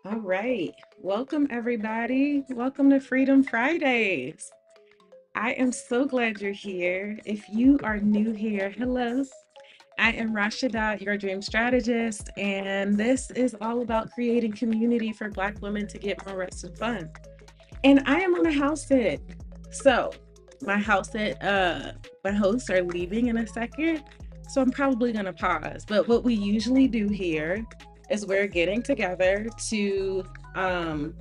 All right. Welcome, everybody. Welcome to Freedom Fridays. I am so glad you're here. If you are new here, hello. I am Rashida, your dream strategist, and this is all about creating community for Black women to get more rest and fun. And I am on a house sit. So, my house sit, my hosts are leaving in a second. So, I'm probably going to pause. But what we usually do here is we're getting together to um,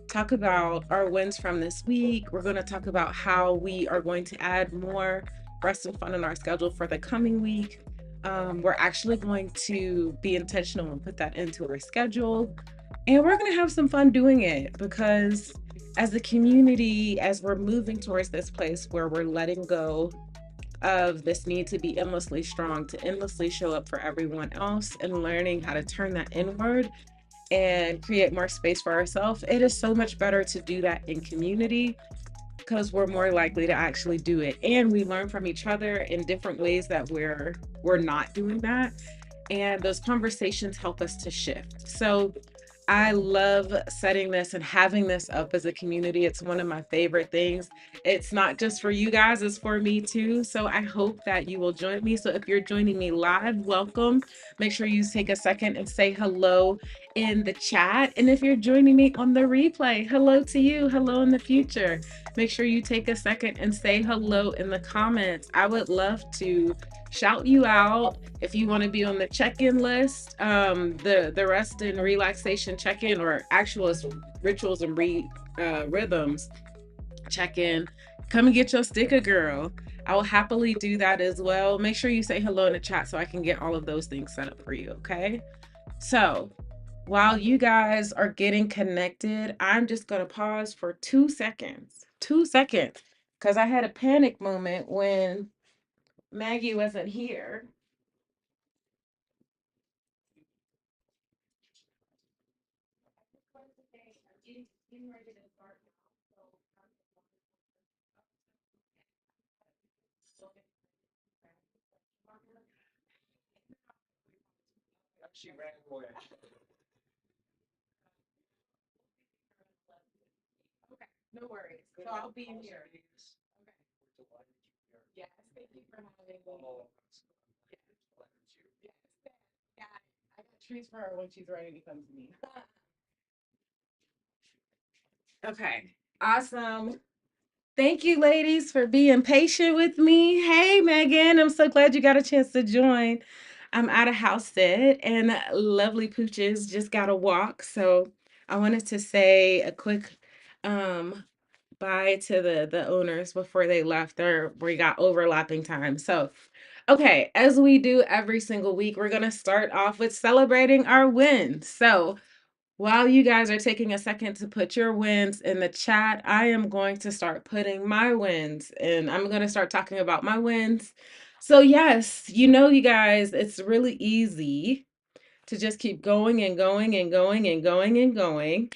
talk about our wins from this week. We're going to talk about how we are going to add more rest and fun in our schedule for the coming week. We're actually going to be intentional and put that into our schedule. And we're going to have some fun doing it because, as a community, as we're moving towards this place where we're letting go of this need to be endlessly strong, to endlessly show up for everyone else, and learning how to turn that inward and create more space for ourselves, it is so much better to do that in community because we're more likely to actually do it, and we learn from each other in different ways that we're not doing that, and those conversations help us to shift. So I love setting this and having this up as a community. It's one of my favorite things. It's not just for you guys, it's for me too. So I hope that you will join me. So if you're joining me live, welcome. Make sure you take a second and say hello in the chat. And if you're joining me on the replay, hello to you. Hello in the future. Make sure you take a second and say hello in the comments. I would love to shout you out if you want to be on the check-in list, the rest and relaxation check-in, or actual rituals and rhythms check-in. Come and get your sticker, girl. I will happily do that as well. Make sure you say hello in the chat so I can get all of those things set up for you. Okay, so while you guys are getting connected, I'm just going to pause for 2 seconds. 2 seconds, because I had a panic moment when Maggie wasn't here. She ran away. Okay, no worries. So I'll be in here. Okay. Yes, thank you for having me. Yes, yes. Yeah, I got trees for her when she's ready to come to me. Okay, awesome. Thank you, ladies, for being patient with me. Hey, Megan, I'm so glad you got a chance to join. I'm at a house sit, and lovely Pooches just got a walk. So I wanted to say a quick um, bye to the owners before they left. We got overlapping time. So, okay, as we do every single week, we're gonna start off with celebrating our wins. So, while you guys are taking a second to put your wins in the chat, I am going to start putting my wins, and I'm going to start talking about my wins. So, yes, you guys, it's really easy to just keep going and going and going and going and going.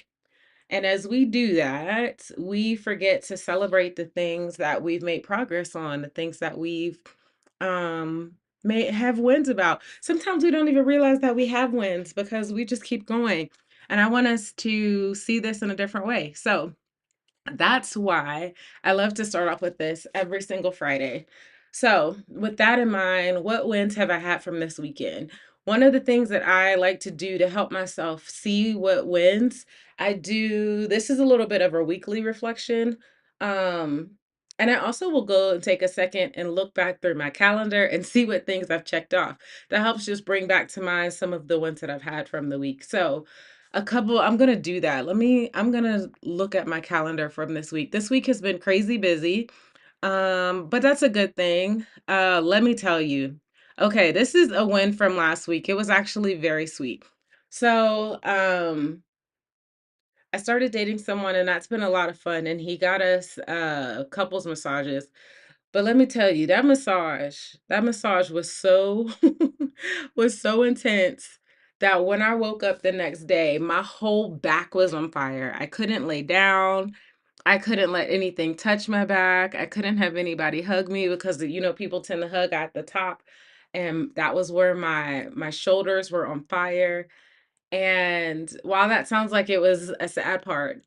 And as we do that, we forget to celebrate the things that we've made progress on, the things that we've um may have wins about. Sometimes we don't even realize that we have wins because we just keep going. And I want us to see this in a different way. So, that's why I love to start off with this every single Friday. So, with that in mind, what wins have I had from this weekend? One of the things that I like to do to help myself see what wins, I do this is a little bit of a weekly reflection. Um, and I also will go and take a second and look back through my calendar and see what things I've checked off. That helps just bring back to mind some of the ones that I've had from the week. So, I'm gonna do that. I'm gonna look at my calendar from this week. This week has been crazy busy. But that's a good thing. Let me tell you. Okay, this is a win from last week. It was actually very sweet. So, I started dating someone, and that's been a lot of fun, and he got us couples massages. But let me tell you, that massage was so was so intense that when I woke up the next day, my whole back was on fire. I couldn't lay down. I couldn't let anything touch my back. I couldn't have anybody hug me because people tend to hug at the top, and that was where my shoulders were on fire. And while that sounds like it was a sad part,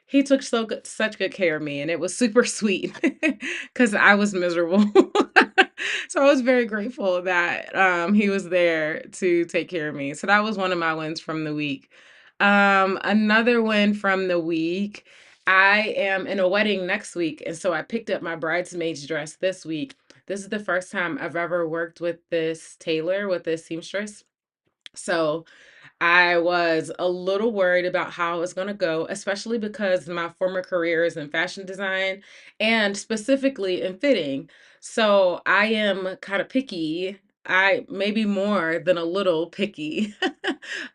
he took such good care of me, and it was super sweet because I was miserable. So I was very grateful that he was there to take care of me. So that was one of my wins from the week. Another win from the week. I am in a wedding next week, and so I picked up my bridesmaid's dress this week. This is the first time I've ever worked with this tailor, with this seamstress. So I was a little worried about how it was going to go, especially because my former career is in fashion design and specifically in fitting. So I am kind of picky. I maybe more than a little picky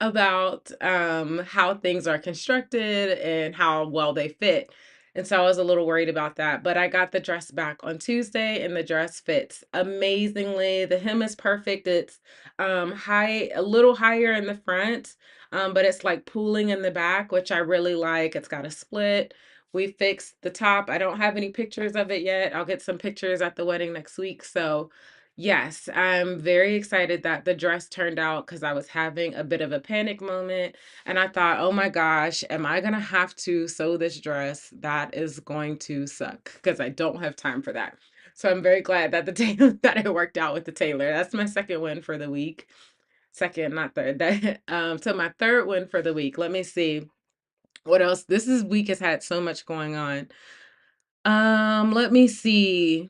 about how things are constructed and how well they fit. And so I was a little worried about that. But I got the dress back on Tuesday and the dress fits amazingly. The hem is perfect. It's high, a little higher in the front, but it's like pooling in the back, which I really like. It's got a split. We fixed the top. I don't have any pictures of it yet. I'll get some pictures at the wedding next week. So yes, I'm very excited that the dress turned out because I was having a bit of a panic moment. And I thought, oh my gosh, am I going to have to sew this dress? That is going to suck because I don't have time for that. So I'm very glad that the tailor that it worked out with the tailor. That's my second win for the week. Second, not third. That so my third win for the week. Let me see what else. Week has had so much going on. Let me see.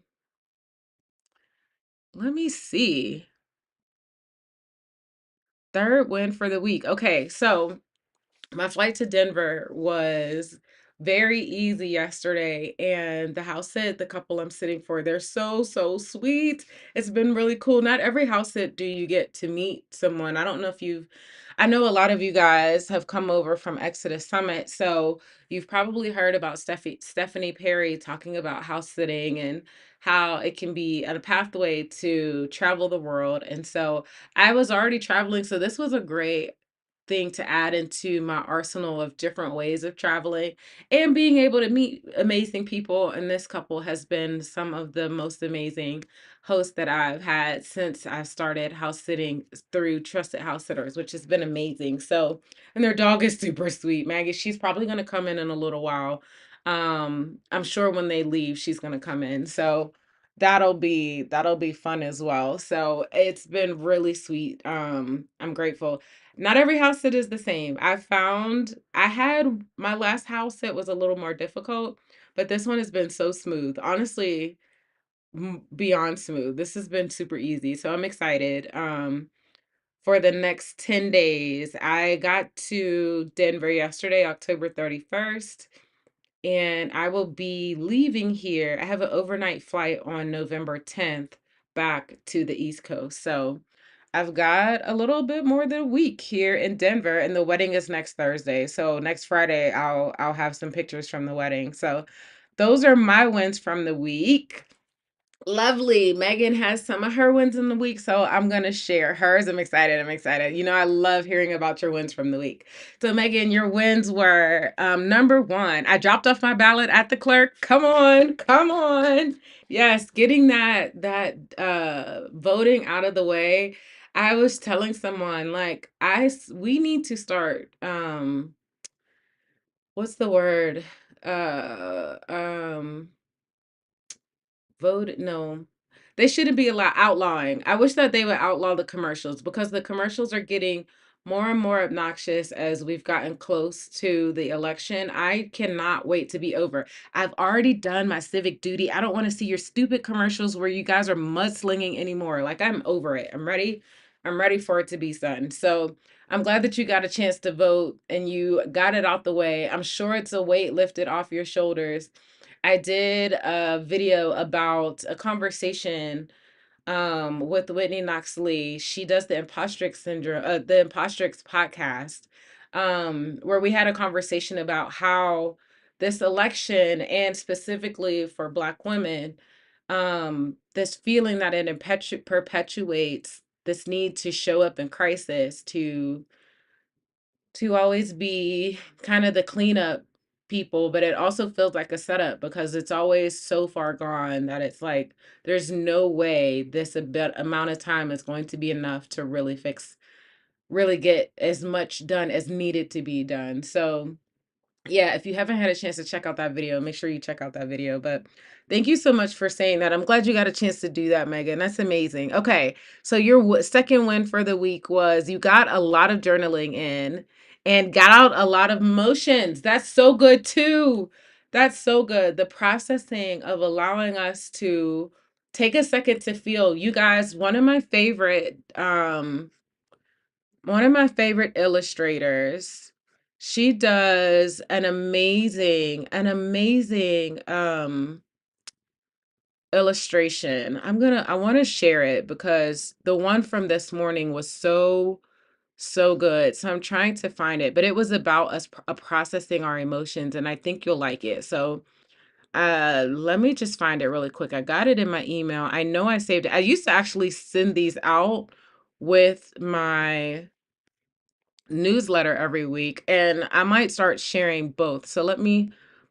Let me see. Third win for the week. Okay, so my flight to Denver was very easy yesterday, and the house sit, the couple I'm sitting for, they're so sweet. It's been really cool. Not every house sit do you get to meet someone. I don't know if you've I know a lot of you guys have come over from Exodus Summit, so you've probably heard about Stephanie Perry talking about house sitting and how it can be a pathway to travel the world. And so I was already traveling, so this was a great thing to add into my arsenal of different ways of traveling and being able to meet amazing people. And this couple has been some of the most amazing hosts that I've had since I started house sitting through Trusted House Sitters, which has been amazing. So, and their dog is super sweet. Maggie, she's probably going to come in a little while. I'm sure when they leave, she's going to come in. So, that'll be fun as well. So it's been really sweet. I'm grateful. Not every house sit is the same. I had my last house sit was a little more difficult, but this one has been so smooth. Honestly, beyond smooth. This has been super easy. So I'm excited. For the next 10 days, I got to Denver yesterday, October 31st, and I will be leaving here. I have an overnight flight on November 10th back to the East Coast. So I've got a little bit more than a week here in Denver, and the wedding is next Thursday. So next Friday, I'll have some pictures from the wedding. So those are my wins from the week. Lovely. Megan has some of her wins in the week, so I'm gonna share hers. I'm excited. I'm excited. You know, I love hearing about your wins from the week. So, Megan, your wins were number one. I dropped off my ballot at the clerk. Come on, come on. Yes, getting that voting out of the way. I was telling someone like we need to start what's the word? Uh um Vote no. They shouldn't be outlawing. I wish that they would outlaw the commercials because the commercials are getting more and more obnoxious as we've gotten close to the election. I cannot wait to be over. I've already done my civic duty. I don't want to see your stupid commercials where you guys are mudslinging anymore. Like I'm over it. I'm ready. I'm ready for it to be done. So I'm glad that you got a chance to vote and you got it out the way. I'm sure it's a weight lifted off your shoulders. I did a video about a conversation with Whitney Knox Lee. She does the Impostrix syndrome, the Impostrix podcast, where we had a conversation about how this election and specifically for Black women, this feeling that it perpetuates this need to show up in crisis to always be kind of the cleanup people, but it also feels like a setup because it's always so far gone that it's like there's no way this a bit amount of time is going to be enough to really fix really get as much done as needed to be done. So yeah, if you haven't had a chance to check out that video, make sure you check out that video. But thank you so much for saying that. I'm glad you got a chance to do that, Megan. That's amazing. Okay, so your second win for the week was you got a lot of journaling in and got out a lot of emotions. That's so good too. That's so good. The processing of allowing us to take a second to feel. You guys, one of my favorite illustrators, she does an amazing illustration. I want to share it because the one from this morning was so good. So I'm trying to find it, but it was about us processing our emotions, and I think you'll like it. So let me just find it really quick. I got it in my email. I know I saved it. I used to actually send these out with my newsletter every week, and I might start sharing both. So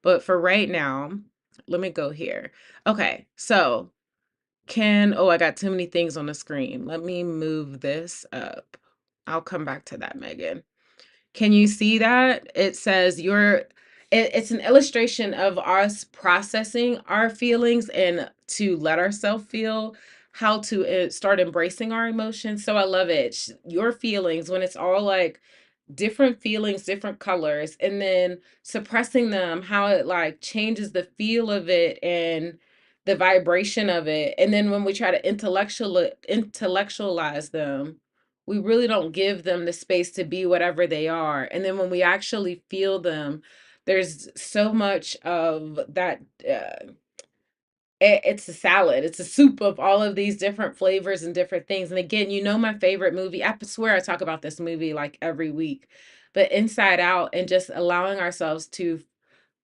but for right now, let me go here. Okay, so I got too many things on the screen. Let me move this up. I'll come back to that, Megan. Can you see that? It says it's an illustration of us processing our feelings and to let ourselves feel how to start embracing our emotions. So I love it. Your feelings, when it's all like different feelings, different colors, and then suppressing them, how it like changes the feel of it and the vibration of it. And then when we try to intellectualize them, we really don't give them the space to be whatever they are. And then when we actually feel them, there's so much of that. It's a salad. It's a soup of all of these different flavors and different things. And again, you know, my favorite movie, I swear I talk about this movie like every week, but Inside Out, and just allowing ourselves to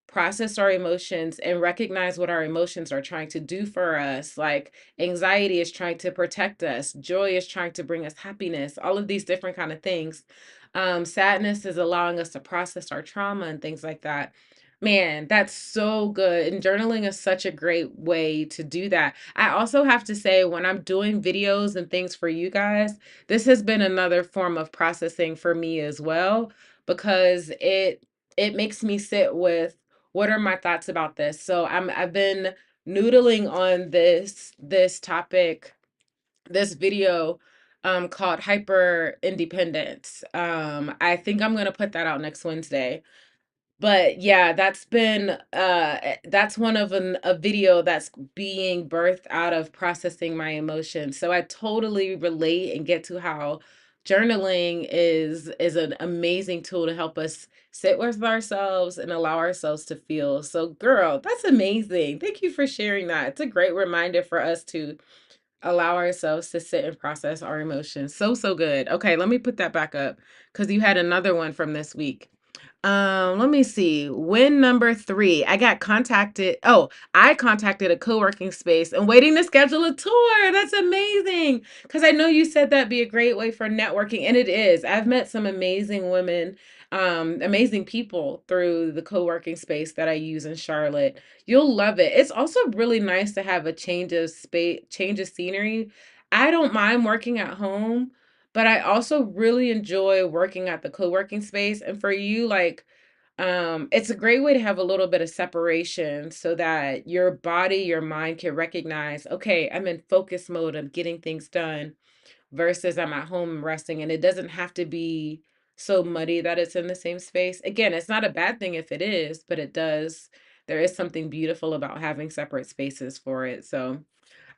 process our emotions and recognize what our emotions are trying to do for us. Like anxiety is trying to protect us, joy is trying to bring us happiness, all of these different kind of things. Sadness is allowing us to process our trauma and things like that. Man, that's so good. And journaling is such a great way to do that. I also have to say, when I'm doing videos and things for you guys, this has been another form of processing for me as well, because it makes me sit with, what are my thoughts about this? So I've been noodling on this topic, this video called Hyper Independence. I think I'm gonna put that out next Wednesday. But yeah, that's one of a video that's being birthed out of processing my emotions. So I totally relate and get to how journaling is an amazing tool to help us sit with ourselves and allow ourselves to feel. So girl, that's amazing. Thank you for sharing that. It's a great reminder for us to allow ourselves to sit and process our emotions. So good. Okay, let me put that back up because you had another one from this week. Let me see. Win number three. I contacted a co-working space and waiting to schedule a tour. That's amazing. Because I know you said that'd be a great way for networking, and it is. I've met some amazing women, amazing people through the co-working space that I use in Charlotte. You'll love it. It's also really nice to have a change of scenery. I don't mind working at home, but I also really enjoy working at the co-working space. And for you, like, it's a great way to have a little bit of separation so that your body, your mind can recognize, okay, I'm in focus mode of getting things done versus I'm at home resting. And it doesn't have to be so muddy that it's in the same space. Again, it's not a bad thing if it is, but there is something beautiful about having separate spaces for it. So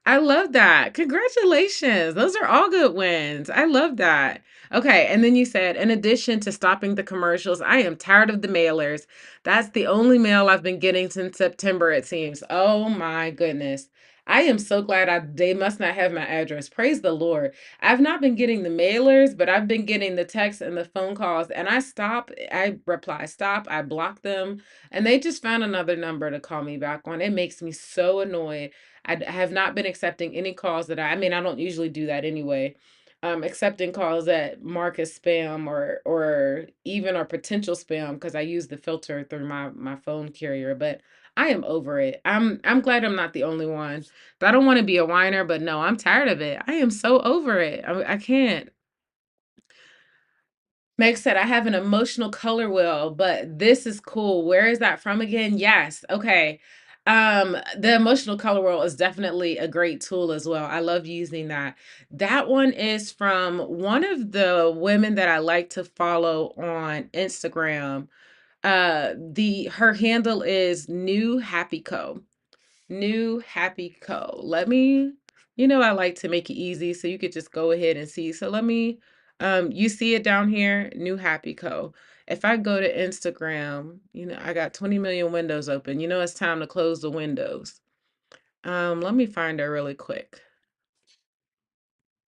I love that. Congratulations. Those are all good wins. I love that. Okay. And then you said, in addition to stopping the commercials, I am tired of the mailers. That's the only mail I've been getting since September, it seems. Oh my goodness. I am so glad they must not have my address. Praise the Lord. I've not been getting the mailers, but I've been getting the texts and the phone calls. And I reply, stop, I block them. And they just found another number to call me back on. It makes me so annoyed. I have not been accepting any calls I mean, I don't usually do that anyway. Accepting calls that mark as spam or even are potential spam because I use the filter through my phone carrier. But I am over it. I'm glad I'm not the only one. But I don't want to be a whiner, but no, I'm tired of it. I am so over it. I can't. Meg said, I have an emotional color wheel, but this is cool. Where is that from again? Yes. Okay. The emotional color wheel is definitely a great tool as well. I love using that. That one is from one of the women that I like to follow on Instagram. The her handle is New Happy Co. New Happy Co. Let me, I like to make it easy so you could just go ahead and see. So let me, you see it down here, New Happy Co. If I go to Instagram, I got 20 million windows open. It's time to close the windows. Let me find her really quick.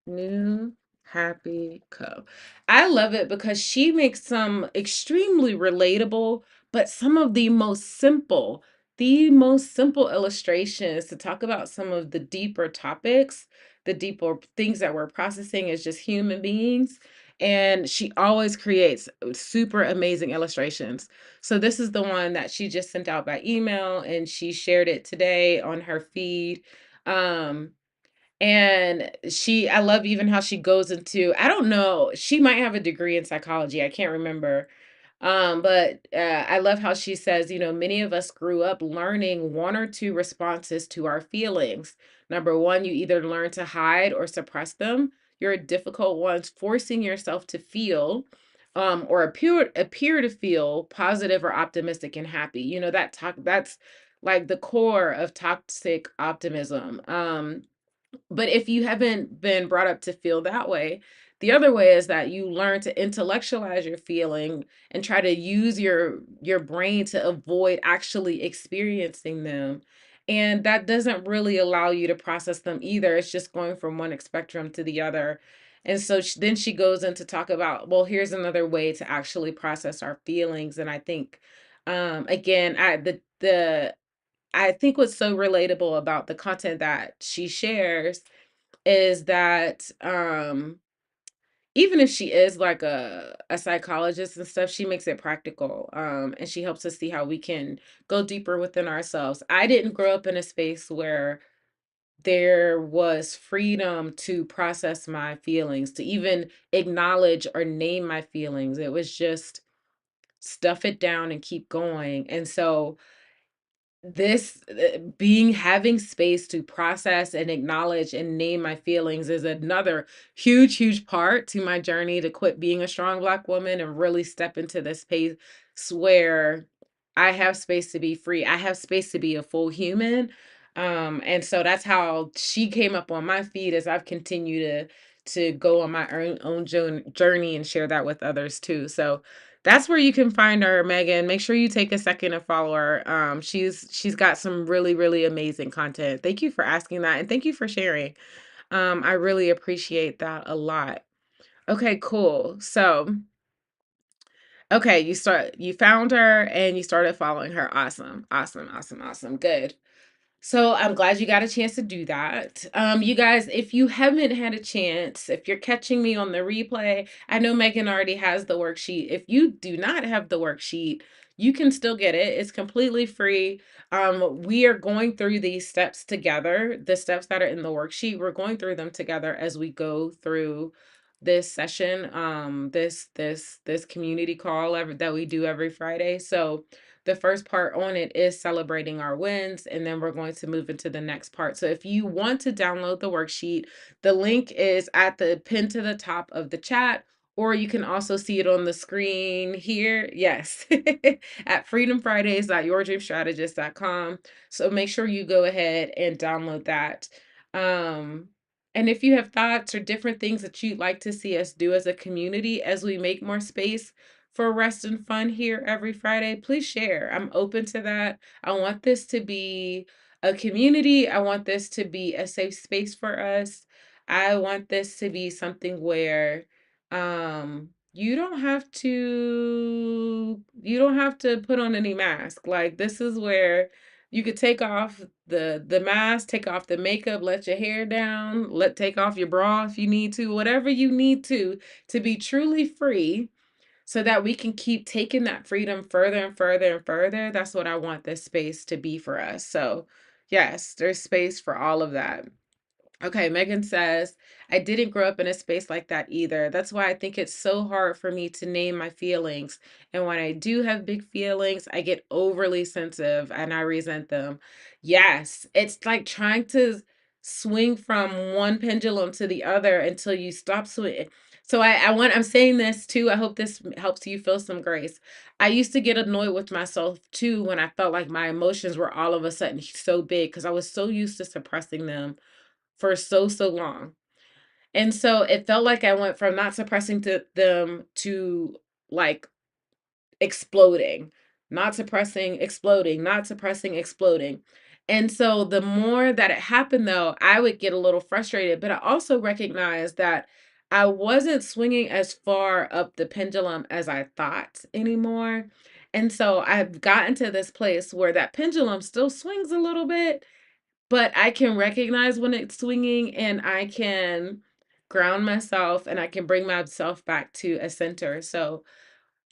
New Happy Co. I love it because she makes some extremely relatable, but some of the most simple illustrations to talk about some of the deeper topics, the deeper things that we're processing as just human beings. And she always creates super amazing illustrations. So this is the one that she just sent out by email and she shared it today on her feed. Um, and I love even how she goes into, I don't know, she might have a degree in psychology. I can't remember. But I love how she says, many of us grew up learning one or two responses to our feelings. Number one, you either learn to hide or suppress them. Your difficult ones, forcing yourself to feel, or appear to feel positive or optimistic and happy. That's like the core of toxic optimism. But if you haven't been brought up to feel that way, the other way is that you learn to intellectualize your feeling and try to use your brain to avoid actually experiencing them. And that doesn't really allow you to process them either. It's just going from one spectrum to the other. And so then she goes in to talk about, well, here's another way to actually process our feelings. And I think, again, I think what's so relatable about the content that she shares is that, even if she is like a psychologist and stuff, she makes it practical, and she helps us see how we can go deeper within ourselves. I didn't grow up in a space where there was freedom to process my feelings, to even acknowledge or name my feelings. It was just stuff it down and keep going. And so this being having space to process and acknowledge and name my feelings is another huge part to my journey to quit being a strong Black woman and really step into this space where I have space to be free. I have space to be a full human. And so that's how she came up on my feed as I've continued to go on my own journey and share that with others too. So that's where you can find her, Megan. Make sure you take a second to follow her. She's got some really amazing content. Thank you for asking that, and thank you for sharing. I really appreciate that a lot. Okay, cool. So, okay, you found her and you started following her. Awesome. Good. So I'm glad you got a chance to do that. You guys, if you haven't had a chance, if you're catching me on the replay, I know Megan already has the worksheet. If you do not have the worksheet, you can still get it. It's completely free. We are going through these steps together. The steps that are in the worksheet, we're going through them together as we go through this session, this community call that we do every Friday. So the first part on it is celebrating our wins, and then we're going to move into the next part. So if you want to download the worksheet, the link is at the pin to the top of the chat, or you can also see it on the screen here. Yes, at freedomfridays.yourdreamstrategist.com. So make sure you go ahead and download that. Um, and if you have thoughts or different things that you'd like to see us do as a community as we make more space for rest and fun here every Friday, please share. I'm open to that. I want this to be a community. I want this to be a safe space for us. I want this to be something where you don't have to put on any mask. Like this is where you could take off the mask, take off the makeup, let your hair down, take off your bra if you need to, whatever you need to be truly free so that we can keep taking that freedom further and further and further. That's what I want this space to be for us. So, yes, there's space for all of that. Okay, Megan says, I didn't grow up in a space like that either. That's why I think it's so hard for me to name my feelings. And when I do have big feelings, I get overly sensitive and I resent them. Yes, it's like trying to swing from one pendulum to the other until you stop swinging. So I'm saying this too. I hope this helps you feel some grace. I used to get annoyed with myself too when I felt like my emotions were all of a sudden so big because I was so used to suppressing them for so long. And so it felt like I went from not suppressing to them to like exploding, not suppressing, exploding, not suppressing, exploding. And so the more that it happened, though, I would get a little frustrated, but I also recognized that I wasn't swinging as far up the pendulum as I thought anymore. And so I've gotten to this place where that pendulum still swings a little bit, but I can recognize when it's swinging and I can ground myself and I can bring myself back to a center. So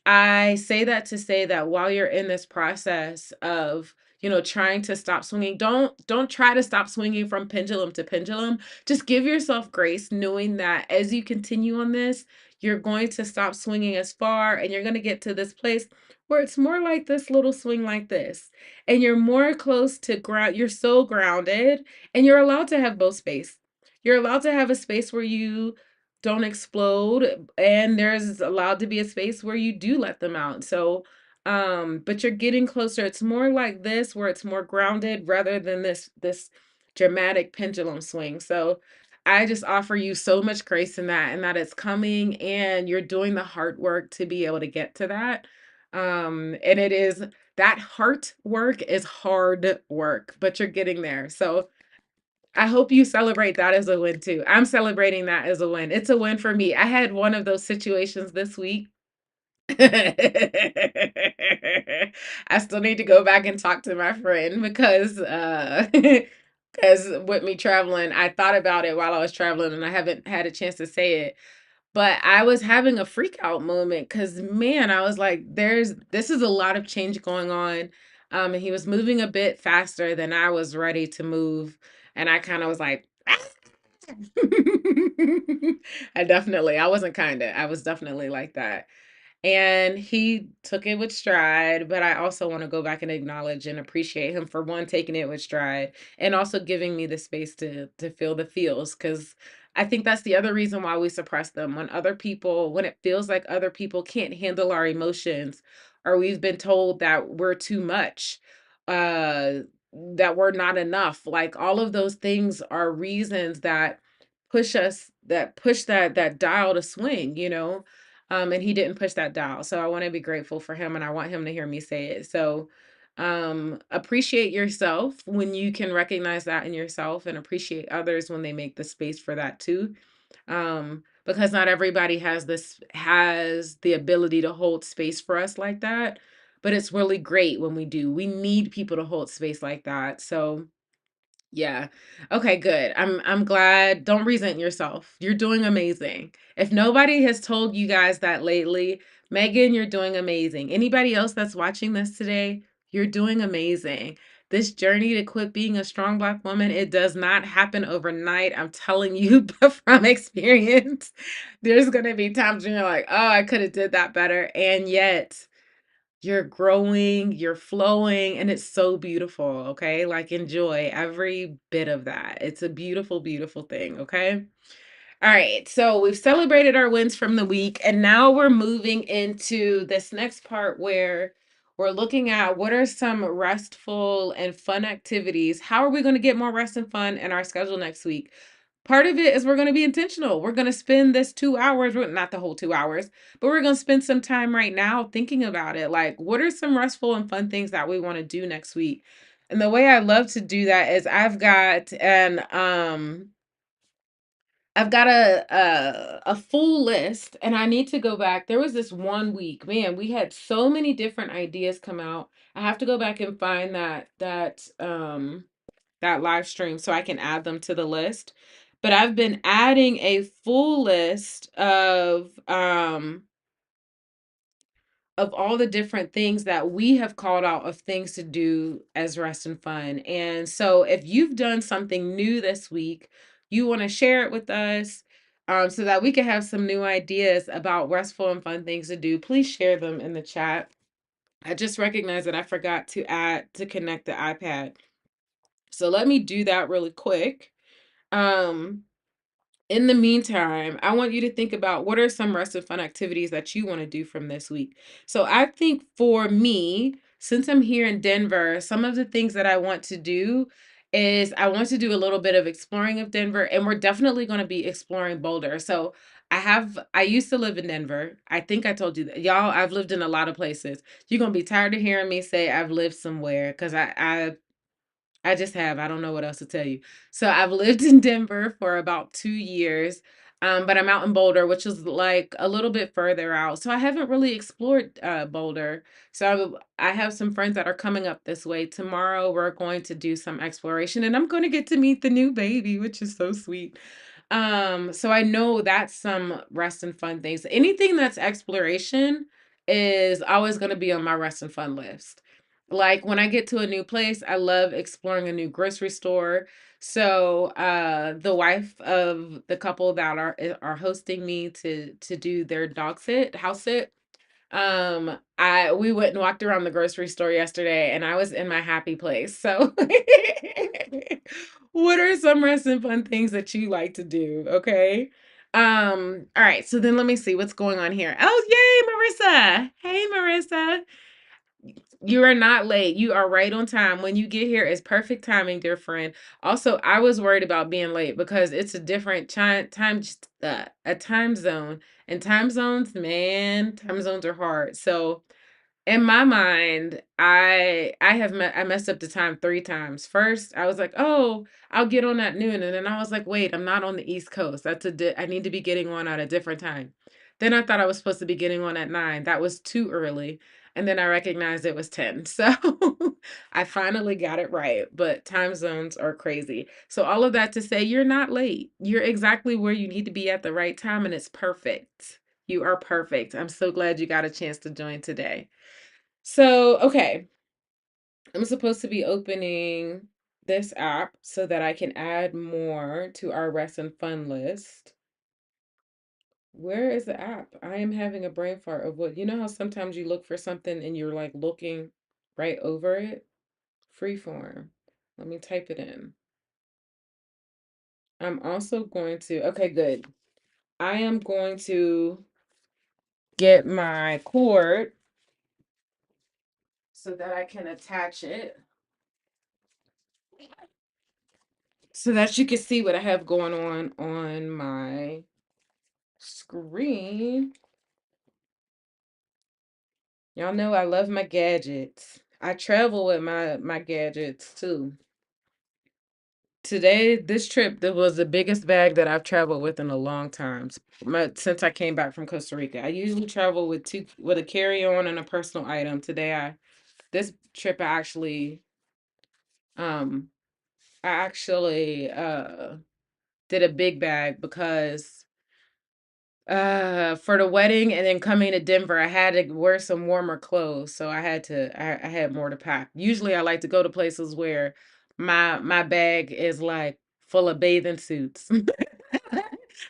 I say that to say that while you're in this process of, trying to stop swinging, don't try to stop swinging from pendulum to pendulum. Just give yourself grace, knowing that as you continue on this, you're going to stop swinging as far and you're going to get to this place where it's more like this little swing like this. And you're more close to ground, you're so grounded, and you're allowed to have both space. You're allowed to have a space where you don't explode, and there's allowed to be a space where you do let them out. So but you're getting closer. It's more like this where it's more grounded rather than this dramatic pendulum swing. So I just offer you so much grace in that, and that it's coming and you're doing the hard work to be able to get to that. And it is, that heart work is hard work, but you're getting there. So I hope you celebrate that as a win too. I'm celebrating that as a win. It's a win for me. I had one of those situations this week. I still need to go back and talk to my friend because because with me traveling, I thought about it while I was traveling and I haven't had a chance to say it. But I was having a freak out moment because, man, I was like, this is a lot of change going on. And he was moving a bit faster than I was ready to move. And I kind of was like, I wasn't kind of, I was definitely like that. And he took it with stride, but I also want to go back and acknowledge and appreciate him for one taking it with stride and also giving me the space to feel the feels, cuz I think that's the other reason why we suppress them. When it feels like other people can't handle our emotions, or we've been told that we're too much, uh that we're not enough. Like all of those things are reasons that push that dial to swing, and he didn't push that dial. So I want to be grateful for him and I want him to hear me say it. So appreciate yourself when you can recognize that in yourself, and appreciate others when they make the space for that too. Because not everybody has the ability to hold space for us like that, but it's really great when we do. We need people to hold space like that. So yeah. Okay, good. I'm glad. Don't resent yourself. You're doing amazing. If nobody has told you guys that lately, Megan, you're doing amazing. Anybody else that's watching this today, you're doing amazing. This journey to quit being a strong Black woman, it does not happen overnight. I'm telling you from experience. There's going to be times when you're like, "Oh, I could have did that better." And yet, you're growing, you're flowing, and it's so beautiful, okay? Like, enjoy every bit of that. It's a beautiful, beautiful thing, okay? All right, so we've celebrated our wins from the week, and now we're moving into this next part where we're looking at what are some restful and fun activities. How are we going to get more rest and fun in our schedule next week? Part of it is we're going to be intentional. We're going to spend this 2 hours, not the whole 2 hours, but we're going to spend some time right now thinking about it. Like, what are some restful and fun things that we want to do next week? And the way I love to do that is I've got a full list, and I need to go back. There was this one week, man, we had so many different ideas come out. I have to go back and find that live stream so I can add them to the list. But I've been adding a full list of all the different things that we have called out of things to do as rest and fun. And so if you've done something new this week, you want to share it with us, so that we can have some new ideas about restful and fun things to do, please share them in the chat. I just recognized that I forgot to connect the iPad. So let me do that really quick. Um, in the meantime, I want you to think about what are some rest and fun activities that you want to do from this week. So I think for me, since I'm here in Denver, some of the things that I want to do is I want to do a little bit of exploring of Denver, and we're definitely going to be exploring Boulder. So I used to live in Denver. I think I told you that. Y'all, I've lived in a lot of places. You're going to be tired of hearing me say I've lived somewhere because I just have. I don't know what else to tell you. So I've lived in Denver for about 2 years, but I'm out in Boulder, which is like a little bit further out. So I haven't really explored Boulder. So I have some friends that are coming up this way. Tomorrow we're going to do some exploration, and I'm going to get to meet the new baby, which is so sweet. So I know that's some rest and fun things. Anything that's exploration is always going to be on my rest and fun list. Like when I get to a new place, I love exploring a new grocery store. So the wife of the couple that are hosting me to do their house sit, I we went and walked around the grocery store yesterday and I was in my happy place. So what are some rest and fun things that you like to do? Okay. All right, so then let me see what's going on here. Oh, yay, Marissa. Hey, Marissa. You are not late. You are right on time. When you get here, it's perfect timing, dear friend. Also, I was worried about being late because it's a different a time zone. And time zones, man, time zones are hard. So in my mind, I messed up the time 3 times. First, I was like, "Oh, I'll get on at noon." And then I was like, "Wait, I'm not on the East Coast. I need to be getting on at a different time." Then I thought I was supposed to be getting on at 9. That was too early. And then I recognized it was 10. So I finally got it right, but time zones are crazy. So all of that to say you're not late. You're exactly where you need to be at the right time, and it's perfect. You are perfect. I'm so glad you got a chance to join today. So, okay, I'm supposed to be opening this app so that I can add more to our rest and fun list. Where is the app? I am having a brain fart of what, you know how sometimes you look for something and you're like looking right over it? Freeform. Let me type it in. I'm also going to, okay, good. I am going to get my cord so that I can attach it so that you can see what I have going on my screen. Y'all know I love my gadgets. I travel with my gadgets too. Today, this trip, that was the biggest bag that I've traveled with in a long time. Since I came back from Costa Rica. I usually travel with a carry-on and a personal item. This trip um I actually did a big bag because for the wedding and then coming to Denver, I had to wear some warmer clothes, so I had more to pack. Usually I like to go to places where my bag is like full of bathing suits.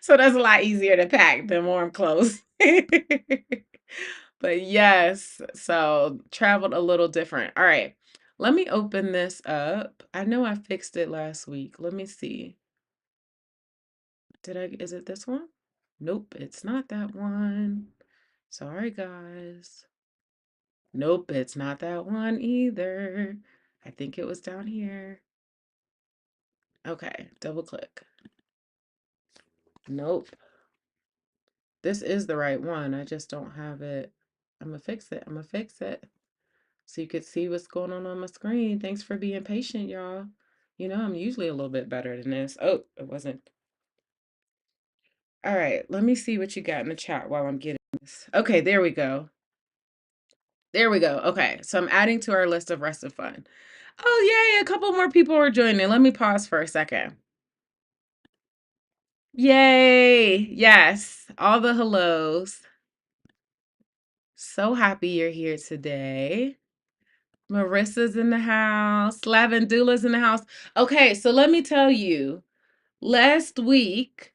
So that's a lot easier to pack than warm clothes. But yes, so traveled a little different. All right. Let me open this up. I know I fixed it last week. Let me see. Is it this one? Nope, it's not that one. Sorry, guys. Nope, it's not that one either. I think it was down here. Okay, double click. Nope. This is the right one. I just don't have it. I'm gonna fix it. I'm gonna fix it. So you could see what's going on my screen. Thanks for being patient, y'all. You know, I'm usually a little bit better than this. Oh, it wasn't. All right, let me see what you got in the chat while I'm getting this. Okay, there we go. There we go. Okay, so I'm adding to our list of rest and fun. Oh, yay, a couple more people are joining. Let me pause for a second. Yay. Yes, all the hellos. So happy you're here today. Marissa's in the house. Lavendula's in the house. Okay, so let me tell you. last week,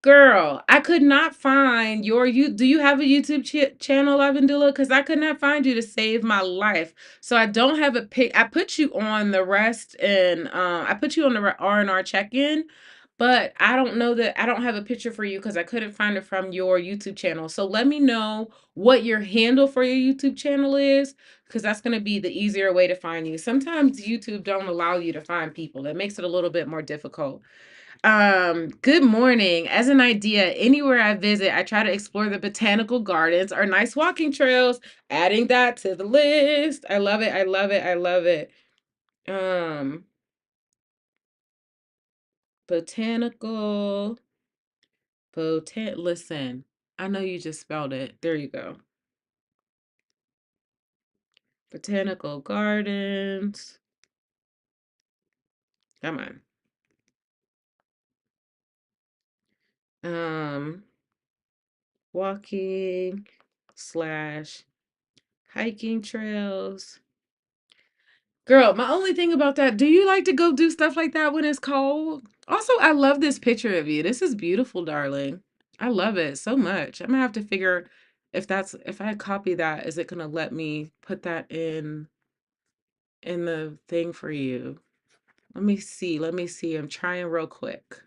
girl, I could not find you. Do you have a YouTube channel, Lavendula? Because I could not find you to save my life. So I don't have a pic. I put you on the rest, and I put you on the R&R check-in, but I don't know that I don't have a picture for you because I couldn't find it from your YouTube channel. So let me know what your handle for your YouTube channel is, because that's going to be the easier way to find you. Sometimes YouTube don't allow you to find people. That makes it a little bit more difficult. Good morning. As an idea, anywhere I visit, I try to explore the botanical gardens or nice walking trails, adding that to the list. I love it. I love it. I love it. Um, botanical, listen, I know you just spelled it. There you go. Botanical gardens. Come on. Um, walking slash hiking trails. Girl, my only thing about that, do you like to go do stuff like that when it's cold? Also, I love this picture of you. This is beautiful, darling. I love it so much. I'm gonna have to figure if I copy that, is it gonna let me put that in the thing for you? Let me see. Let me see. I'm trying real quick.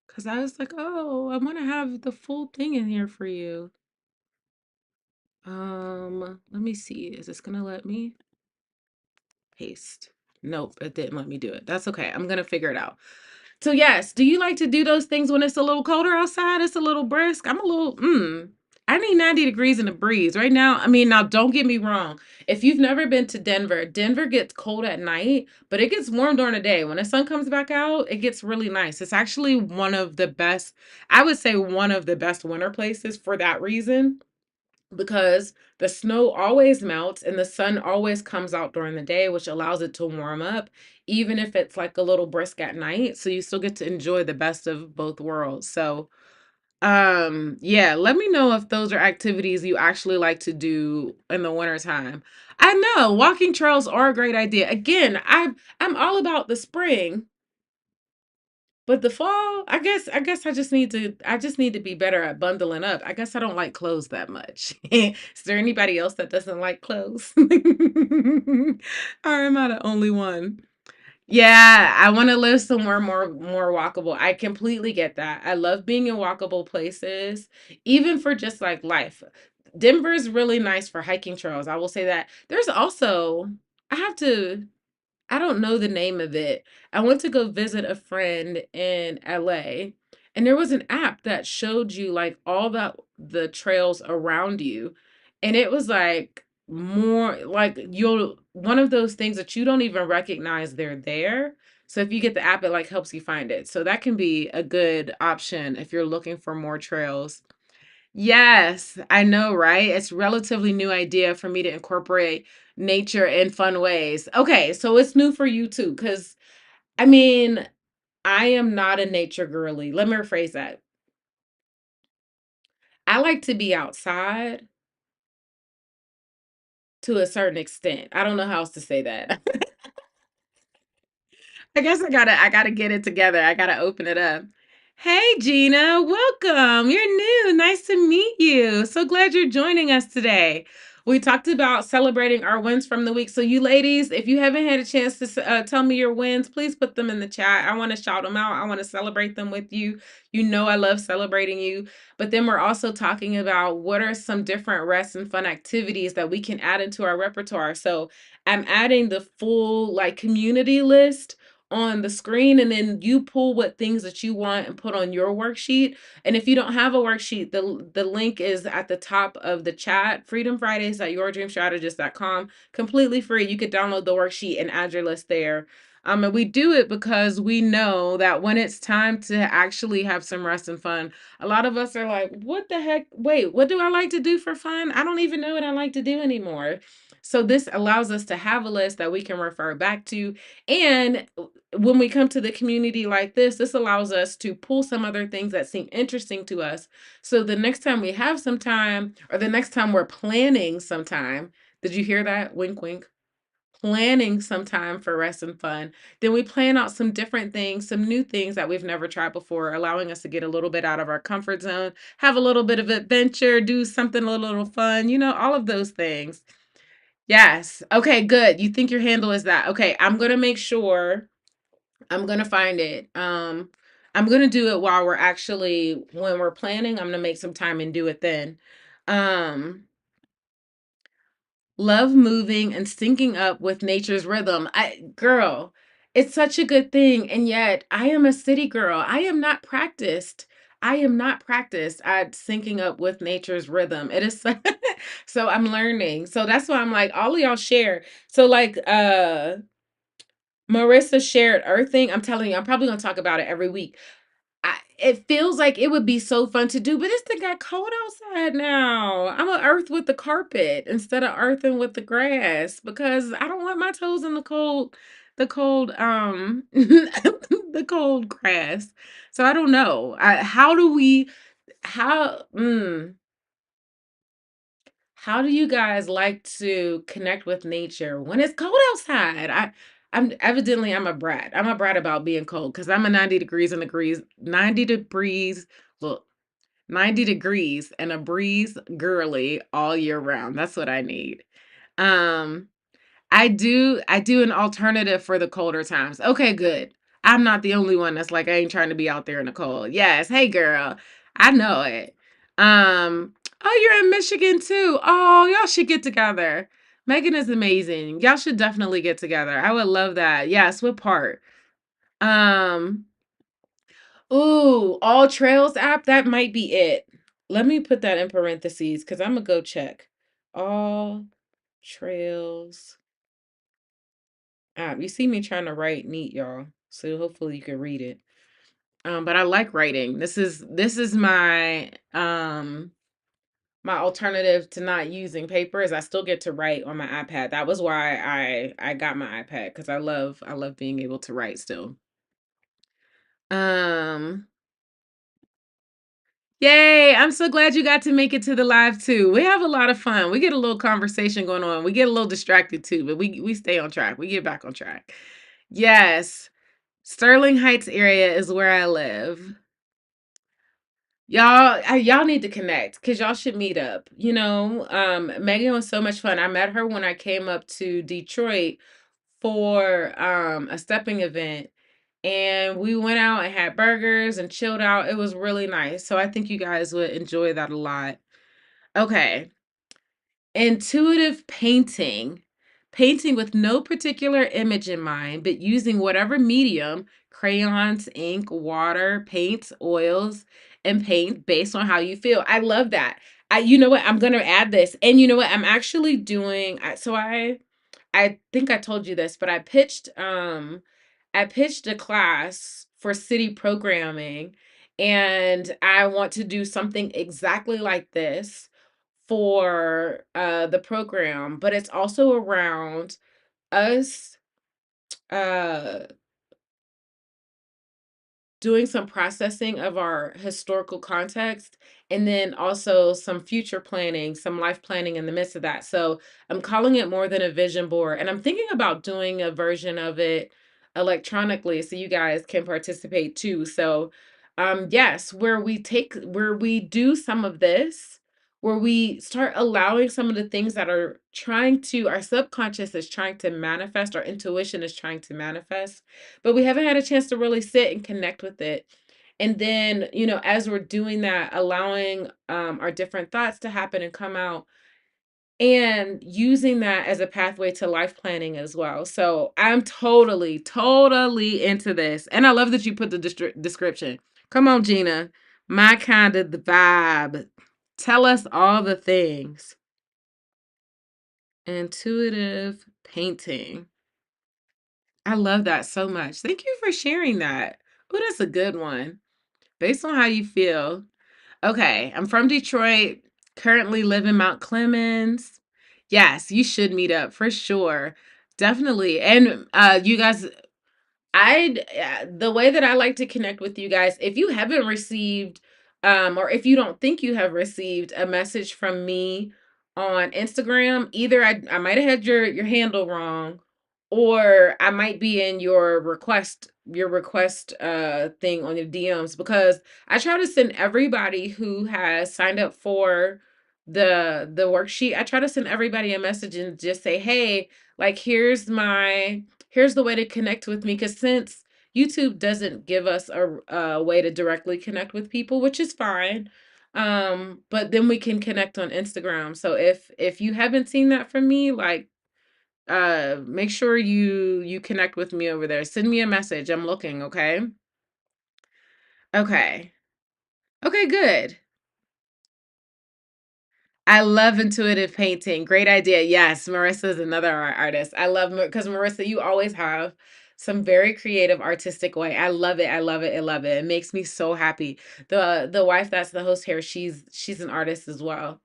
Cause I was like, oh, I want to have the full thing in here for you. Let me see. Is this gonna let me paste? Nope, it didn't let me do it. That's okay. I'm gonna figure it out. So yes, do you like to do those things when it's a little colder outside? It's a little brisk. I'm a little, I need 90 degrees in the breeze right now. I mean, now don't get me wrong. If you've never been to Denver, Denver gets cold at night, but it gets warm during the day. When the sun comes back out, it gets really nice. It's actually one of the best, I would say one of the best winter places for that reason, because the snow always melts and the sun always comes out during the day, which allows it to warm up, even if it's like a little brisk at night. So you still get to enjoy the best of both worlds. So, yeah, let me know if those are activities you actually like to do in the wintertime. I know walking trails are a great idea. Again, I'm all about the spring. But the fall, I guess I just need to be better at bundling up. I guess I don't like clothes that much. Is there anybody else that doesn't like clothes? Or am I the only one? Yeah, I want to live somewhere more walkable. I completely get that. I love being in walkable places, even for just like life. Denver is really nice for hiking trails. I will say that. There's also I have to I don't know the name of it. I went to go visit a friend in LA, and there was an app that showed you like all the trails around you. And it was like more like you'll one of those things that you don't even recognize they're there. So if you get the app, it like helps you find it. So that can be a good option if you're looking for more trails. Yes, I know, right? It's relatively new idea for me to incorporate nature in fun ways. Okay, so it's new for you too, because I mean, I am not a nature girly. Let me rephrase that. I like to be outside to a certain extent. I don't know how else to say that. I guess I gotta get it together. I gotta open it up. Hey Gina, welcome. You're new. Nice to meet you. So glad you're joining us today. We talked about celebrating our wins from the week. So you ladies, if you haven't had a chance to tell me your wins, please put them in the chat. I want to shout them out. I want to celebrate them with you. You know I love celebrating you. But then we're also talking about what are some different rest and fun activities that we can add into our repertoire. So I'm adding the full like community list on the screen, and then you pull what things that you want and put on your worksheet. And if you don't have a worksheet, the link is at the top of the chat, freedomfridays at yourdreamstrategist.com, completely free. You could download the worksheet and add your list there. And we do it because we know that when it's time to actually have some rest and fun, a lot of us are like, what the heck? Wait, what do I like to do for fun? I don't even know what I like to do anymore. So this allows us to have a list that we can refer back to. And when we come to the community like this allows us to pull some other things that seem interesting to us. So the next time we have some time, or the next time we're planning some time, did you hear that? Wink, wink. planning some time for rest and fun. Then we plan out some different things, some new things that we've never tried before, allowing us to get a little bit out of our comfort zone, have a little bit of adventure, do something a little fun, all of those things. Yes. Okay, good. You think your handle is that. Okay, I'm going to make sure I'm going to find it. I'm going to do it while we're actually when we're planning, I'm going to make some time and do it then. Um Love moving and syncing up with nature's rhythm. Girl, it's such a good thing. And yet, I am a city girl. I am not practiced. I am not practiced at syncing up with nature's rhythm. It is so I'm learning. So that's why I'm like, all of y'all share. So like Marissa shared earthing. I'm telling you, I'm probably gonna talk about it every week. It feels like it would be so fun to do, but it's the got cold outside now. I'm gonna earth with the carpet instead of earthing with the grass because I don't want my toes in the cold grass. So I don't know. How do we how how do you guys like to connect with nature when it's cold outside? I'm a brat. I'm a brat about being cold because I'm a 90 degrees, look, 90 degrees and a breeze girly all year round. That's what I need. Um, I do an alternative for the colder times. Okay, good. I'm not the only one that's like, I ain't trying to be out there in the cold. Yes, hey girl. I know it. Oh, you're in Michigan too. Oh, y'all should get together. Megan is amazing. Y'all should definitely get together. I would love that. Yes, what part? Um, ooh, All Trails app, that might be it. Let me put that in parentheses because I'm gonna go check. All Trails app. You see me trying to write neat, y'all. So hopefully you can read it. But I like writing. This is my alternative to not using paper is I still get to write on my iPad. That was why I got my iPad because I love being able to write still. Um Yay, I'm so glad you got to make it to the live too. We have a lot of fun. We get a little conversation going on. We get a little distracted too, but we stay on track. We get back on track. Yes. Sterling Heights area is where I live. Y'all need to connect because y'all should meet up. Megan was so much fun. I met her when I came up to Detroit for a stepping event, and we went out and had burgers and chilled out. It was really nice. So I think you guys would enjoy that a lot. Okay. Intuitive painting. Painting with no particular image in mind, but using whatever medium, crayons, ink, water, paints, oils, and paint based on how you feel. I love that. You know what? I'm going to add this. And you know what? I'm actually doing I think I told you this, but I pitched a class for city programming, and I want to do something exactly like this for the program, but it's also around us uh doing some processing of our historical context and then also some future planning, some life planning in the midst of that. So I'm calling it more than a vision board. And I'm thinking about doing a version of it electronically so you guys can participate too. So yes, where we do some of this, where we start allowing some of the things that our subconscious is trying to manifest, our intuition is trying to manifest, but we haven't had a chance to really sit and connect with it. And then, as we're doing that, allowing our different thoughts to happen and come out and using that as a pathway to life planning as well. So I'm totally, totally into this. And I love that you put the description. Come on, Gina. My kind of the vibe. Tell us all the things. Intuitive painting. I love that so much. Thank you for sharing that. Oh, that's a good one. Based on how you feel. Okay, I'm from Detroit, currently live in Mount Clemens. Yes, you should meet up for sure. Definitely. And you guys, the way that I like to connect with you guys, if you haven't received or if you don't think you have received a message from me on Instagram, either I might have had your handle wrong, or I might be in your request thing on your DMs, because I try to send everybody who has signed up for the worksheet. I try to send everybody a message and just say, "Hey, like here's the way to connect with me," cuz since YouTube doesn't give us a way to directly connect with people, which is fine. But then we can connect on Instagram. So if you haven't seen that from me, like, make sure you connect with me over there. Send me a message. I'm looking, okay? Okay. Okay, good. I love intuitive painting. Great idea. Yes, Marissa's another artist. I love, because Marissa, you always have some very creative artistic way. I love it. I love it. I love it. It makes me so happy. The wife that's the host here, she's an artist as well.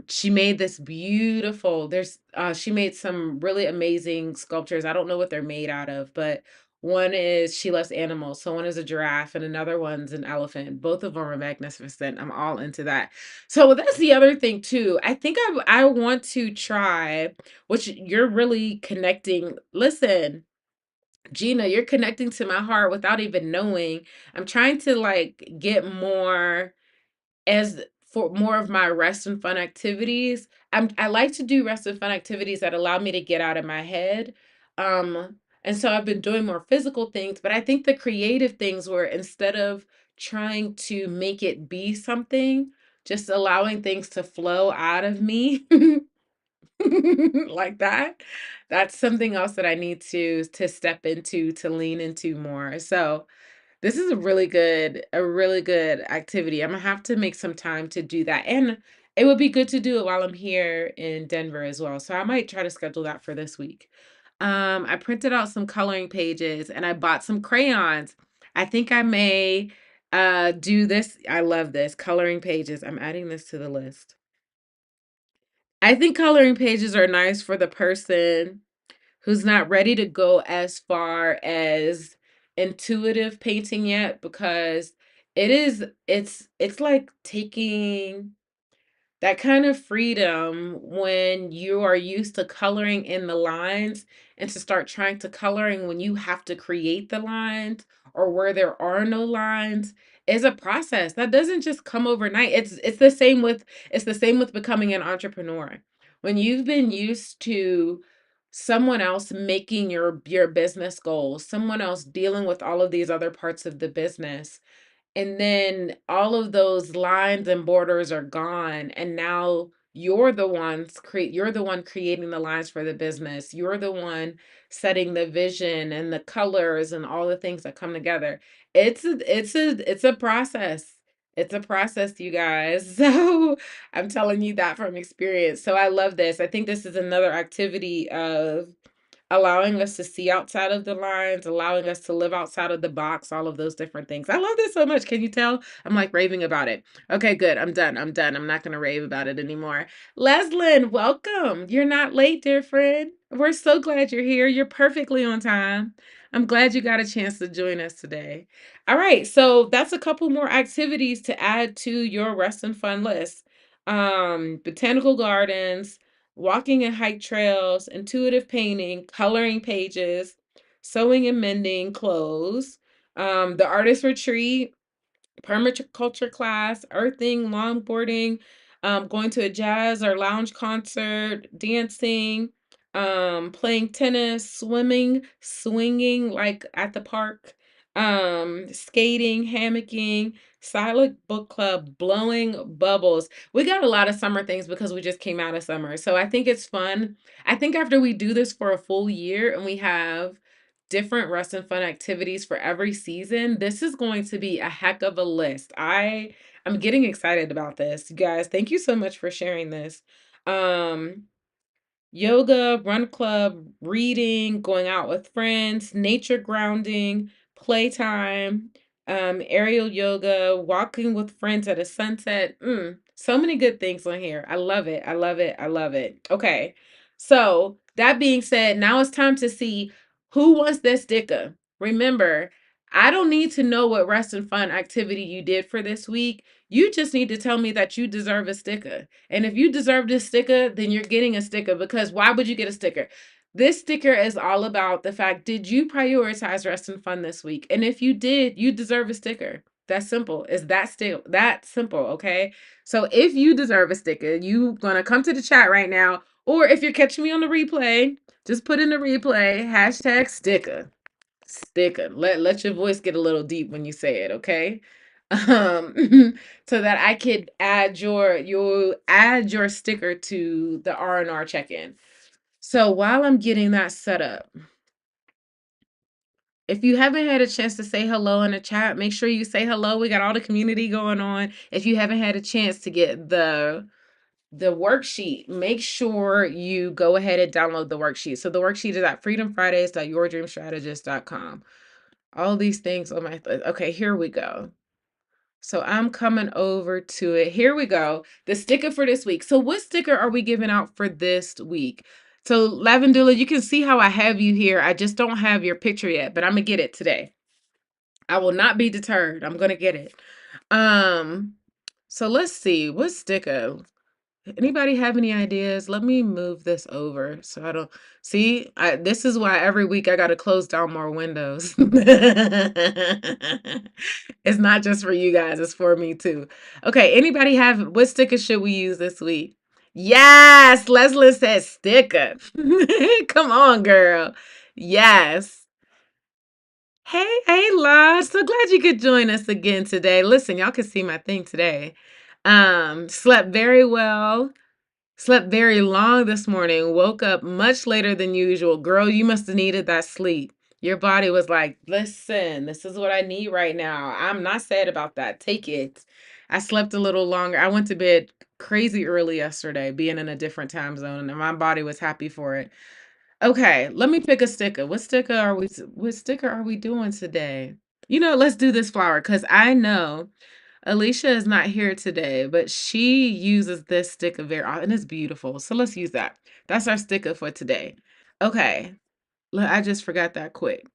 She made this beautiful, she made some really amazing sculptures. I don't know what they're made out of, but one is, she loves animals. So one is a giraffe and another one's an elephant. Both of them are magnificent. I'm all into that. So that's the other thing too. I think I want to try, which you're really connecting. Listen, Gina, you're connecting to my heart without even knowing. I'm trying to like get more as for more of my rest and fun activities. I like to do rest and fun activities that allow me to get out of my head. And so I've been doing more physical things, but I think the creative things were, instead of trying to make it be something, just allowing things to flow out of me like that. That's something else that I need to step into, to lean into more. So this is a really good activity. I'm gonna have to make some time to do that. And it would be good to do it while I'm here in Denver as well. So I might try to schedule that for this week. I printed out some coloring pages and I bought some crayons. I think I may do this. I love this, coloring pages. I'm adding this to the list. I think coloring pages are nice for the person who's not ready to go as far as intuitive painting yet, because it's like taking that kind of freedom when you are used to coloring in the lines, and to start trying to coloring when you have to create the lines, or where there are no lines, is a process that doesn't just come overnight. It's the same with becoming an entrepreneur. When you've been used to someone else making your business goals, someone else dealing with all of these other parts of the business, and then all of those lines and borders are gone, and now you're the one creating the lines for the business. You're the one setting the vision and the colors and all the things that come together. It's a process. It's a process, you guys. So I'm telling you that from experience. So I love this. I think this is another activity of allowing us to see outside of the lines, allowing us to live outside of the box, all of those different things. I love this so much. Can you tell? I'm like raving about it. Okay, good. I'm done. I'm done. I'm not going to rave about it anymore. Leslyn, welcome. You're not late, dear friend. We're so glad you're here. You're perfectly on time. I'm glad you got a chance to join us today. All right, so that's a couple more activities to add to your rest and fun list. Botanical gardens, walking and hike trails, intuitive painting, coloring pages, sewing and mending clothes, the artist retreat, permaculture class, earthing, longboarding, going to a jazz or lounge concert, dancing, playing tennis, swimming, swinging like at the park, skating, hammocking, silent book club, blowing bubbles. We got a lot of summer things because we just came out of summer. So I think it's fun. I think after we do this for a full year and we have different rest and fun activities for every season, this is going to be a heck of a list. I'm getting excited about this. You guys, thank you so much for sharing this. Um Yoga, run club, reading, going out with friends, nature grounding, playtime, aerial yoga, walking with friends at a sunset. So many good things on here. I love it. I love it. I love it. Okay. So that being said, now it's time to see who wants their sticker. Remember, I don't need to know what rest and fun activity you did for this week. You just need to tell me that you deserve a sticker. And if you deserve this sticker, then you're getting a sticker, because why would you get a sticker? This sticker is all about the fact, did you prioritize rest and fun this week? And if you did, you deserve a sticker. That's simple. It's that still that simple, okay? So if you deserve a sticker, you gonna come to the chat right now, or if you're catching me on the replay, just put in the replay, hashtag sticker. Sticker. Let your voice get a little deep when you say it, okay? So that I could add your sticker to the R&R check-in. So while I'm getting that set up, if you haven't had a chance to say hello in the chat, make sure you say hello. We got all the community going on. If you haven't had a chance to get the worksheet, make sure you go ahead and download the worksheet. So the worksheet is at freedomfridays.yourdreamstrategist.com. All these things on my okay, here we go. So I'm coming over to it. Here we go. The sticker for this week. So what sticker are we giving out for this week? So Lavendula, you can see how I have you here. I just don't have your picture yet, but I'm gonna get it today. I will not be deterred. I'm gonna get it. So let's see. What sticker? Anybody have any ideas? Let me move this over so I don't see. This is why every week I got to close down more windows. It's not just for you guys, it's for me too. Okay, anybody have what sticker should we use this week? Yes, Leslie says sticker. Come on, girl. Yes. Hey, La. So glad you could join us again today. Listen, y'all can see my thing today. Slept very well. Slept very long this morning, woke up much later than usual. Girl, you must have needed that sleep. Your body was like, listen, this is what I need right now. I'm not sad about that. Take it. I slept a little longer. I went to bed crazy early yesterday, being in a different time zone, and my body was happy for it. Okay, let me pick a sticker. What sticker are we doing today? Let's do this flower because I know Alicia is not here today, but she uses this sticker very often, and it's beautiful. So let's use that. That's our sticker for today. Okay. I just forgot that quick.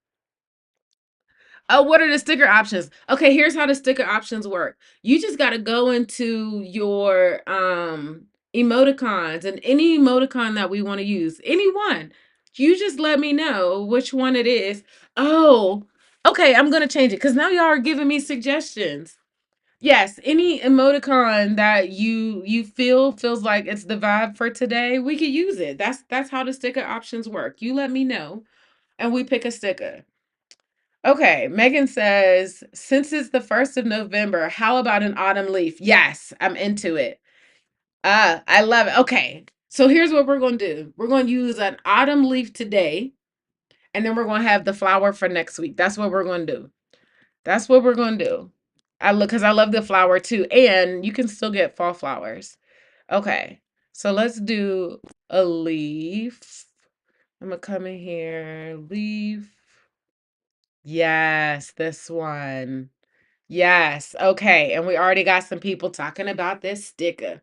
Oh, what are the sticker options? Okay, here's how the sticker options work. You just got to go into your emoticons and any emoticon that we want to use, any one. You just let me know which one it is. Oh, okay, I'm going to change it cuz now y'all are giving me suggestions. Yes, any emoticon that you feel feels like it's the vibe for today, we could use it. That's how the sticker options work. You let me know and we pick a sticker. Okay, Megan says, since it's the 1st of November, how about an autumn leaf? Yes, I'm into it. I love it. Okay, so here's what we're going to do. We're going to use an autumn leaf today, and then we're going to have the flower for next week. That's what we're going to do. That's what we're going to do. Because I love the flower too, and you can still get fall flowers. Okay, so let's do a leaf. I'm going to come in here, leaf. Yes, this one. Yes. Okay. And we already got some people talking about this sticker.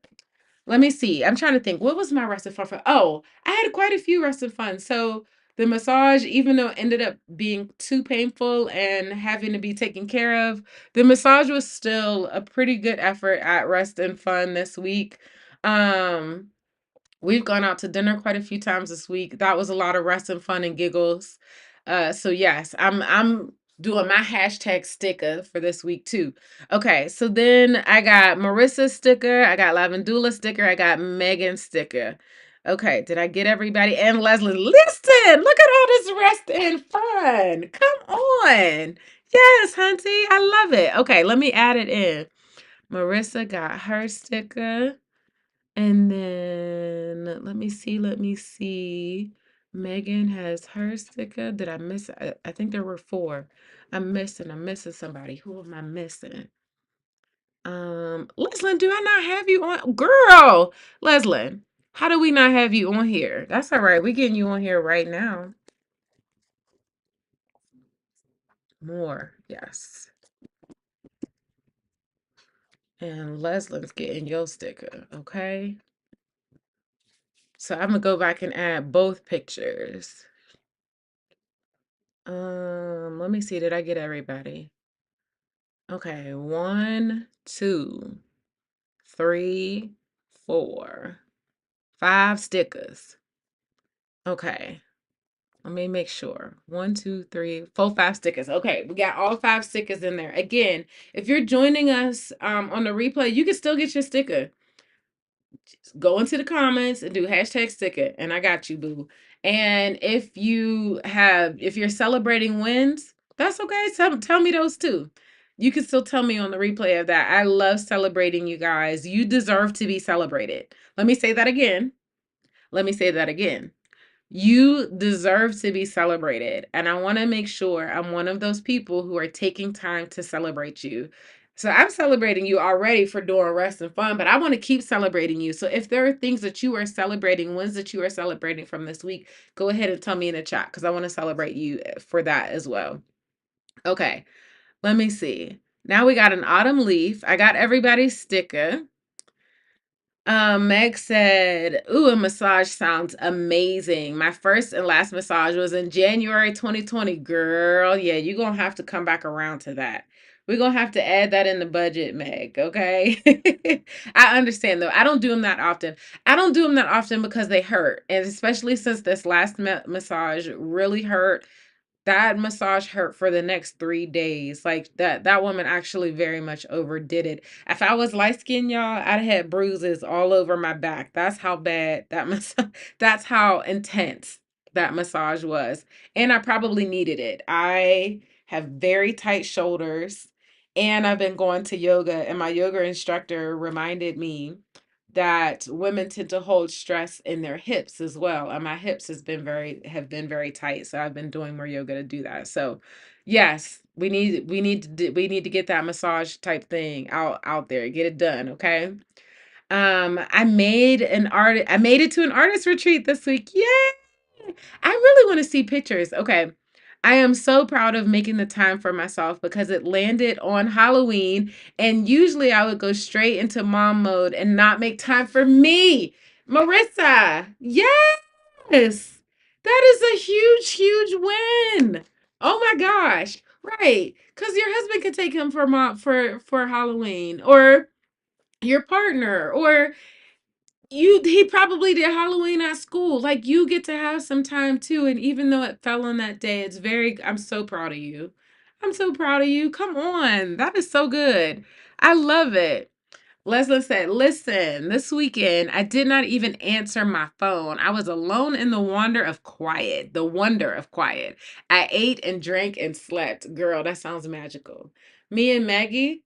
Let me see. I'm trying to think. What was my rest and fun for? Oh, I had quite a few rest and fun. So the massage, even though it ended up being too painful and having to be taken care of, the massage was still a pretty good effort at rest and fun this week. Um, We've gone out to dinner quite a few times this week. That was a lot of rest and fun and giggles. So yes, I'm doing my hashtag sticker for this week too. Okay, so then I got Marissa's sticker, I got Lavendula sticker, I got Megan sticker. Okay, did I get everybody? And Leslie, listen, look at all this rest and fun. Come on. Yes, Hunty, I love it. Okay, let me add it in. Marissa got her sticker. And then let me see. Megan has her sticker. Did I miss? I think there were four. I'm missing somebody. Who am I missing? Leslin, do I not have you on? Girl, Leslin, how do we not have you on here? That's all right. We getting you on here right now. More, yes. And Leslin's getting your sticker, okay? So I'm gonna go back and add both pictures. Let me see. Did I get everybody? Okay, one, two, three, four, five stickers. Okay. Let me make sure. 1, 2, 3, 4, 5 stickers. Okay, we got all 5 stickers in there. Again, if you're joining us on the replay, you can still get your sticker. Just go into the comments and do hashtag sticker, and I got you, boo. And if you're celebrating wins, that's okay. Tell me those too. You can still tell me on the replay of that. I love celebrating you guys. You deserve to be celebrated. Let me say that again. Let me say that again. You deserve to be celebrated. And I want to make sure I'm one of those people who are taking time to celebrate you. So I'm celebrating you already for doing rest and fun, but I want to keep celebrating you. So if there are things that you are celebrating, wins that you are celebrating from this week, go ahead and tell me in the chat because I want to celebrate you for that as well. Okay, let me see. Now we got an autumn leaf. I got everybody's sticker. Meg said, "Ooh, a massage sounds amazing. My first and last massage was in January 2020. Girl, yeah, you're gonna have to come back around to that. We're gonna have to add that in the budget, Meg, okay?" I understand though. I don't do them that often. I don't do them that often because they hurt. And especially since this last massage really hurt, that massage hurt for the next 3 days. Like that woman actually very much overdid it. If I was light skinned, y'all, I'd had bruises all over my back. That's how bad that that's how intense that massage was. And I probably needed it. I have very tight shoulders and I've been going to yoga, and my yoga instructor reminded me that women tend to hold stress in their hips as well. And my hips have been very tight. So I've been doing more yoga to do that. So yes, we need to get that massage type thing out there. Get it done, okay? I made it to an artist retreat this week. Yay! I really want to see pictures. Okay. I am so proud of making the time for myself because it landed on Halloween, and usually I would go straight into mom mode and not make time for me. Marissa, yes. That is a huge, huge win. Oh my gosh. Right. Cuz your husband could take him for for Halloween, or your partner, or he probably did Halloween at school. Like, you get to have some time too. And even though it fell on that day, I'm so proud of you. I'm so proud of you. Come on. That is so good. I love it. Leslie said, "Listen, this weekend I did not even answer my phone. I was alone in the wonder of quiet, the wonder of quiet. I ate and drank and slept. Girl, that sounds magical." Me and Maggie,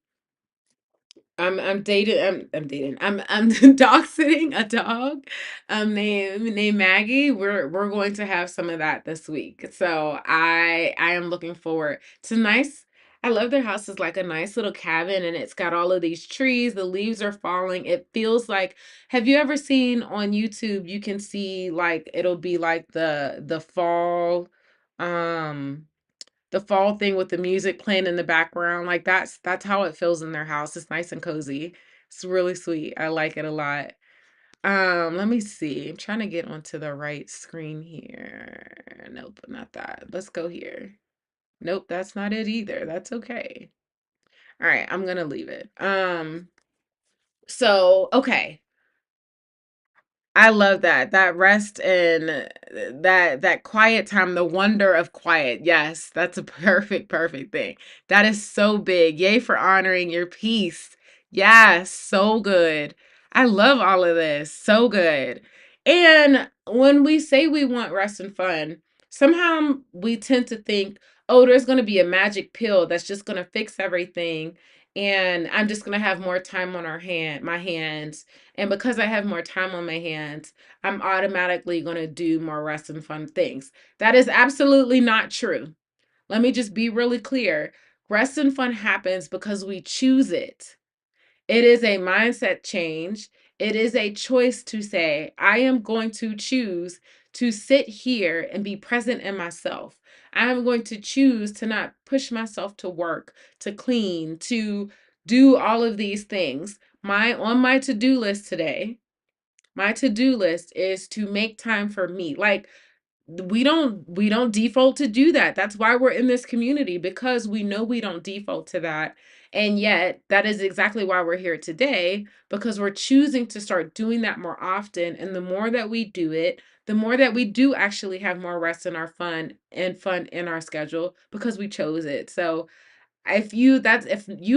I'm dating. I'm dog sitting a dog named Maggie. We're going to have some of that this week. So I am looking forward to nice. I love their house is like a nice little cabin, and it's got all of these trees. The leaves are falling. It feels like, have you ever seen on YouTube, you can see like it'll be like the fall um the fall thing with the music playing in the background. Like that's how it feels in their house. It's nice and cozy. It's really sweet. I like it a lot. Let me see. I'm trying to get onto the right screen here. Nope, not that. Let's go here. Nope, that's not it either. That's okay. All right, I'm gonna leave it. So okay. I love that. That rest and that quiet time, the wonder of quiet. Yes, that's a perfect thing. That is so big. Yay for honoring your peace. Yes, so good. I love all of this. So good. And when we say we want rest and fun, somehow we tend to think, oh, there's going to be a magic pill that's just going to fix everything. And I'm just going to have more time on my hands, and because I have more time on my hands, I'm automatically going to do more rest and fun things. That is absolutely not true. Let me just be really clear. Rest and fun happens because we choose it. It is a mindset change. It is a choice to say, I am going to choose to sit here and be present in myself. I am going to choose to not push myself to work, to clean, to do all of these things. My to-do list today, my to-do list is to make time for me. Like, we don't default to do that. That's why we're in this community, because we know we don't default to that. And yet, that is exactly why we're here today, because we're choosing to start doing that more often. And the more that we do it, the more that we do actually have more rest in our fun in our schedule because we chose it. So, if you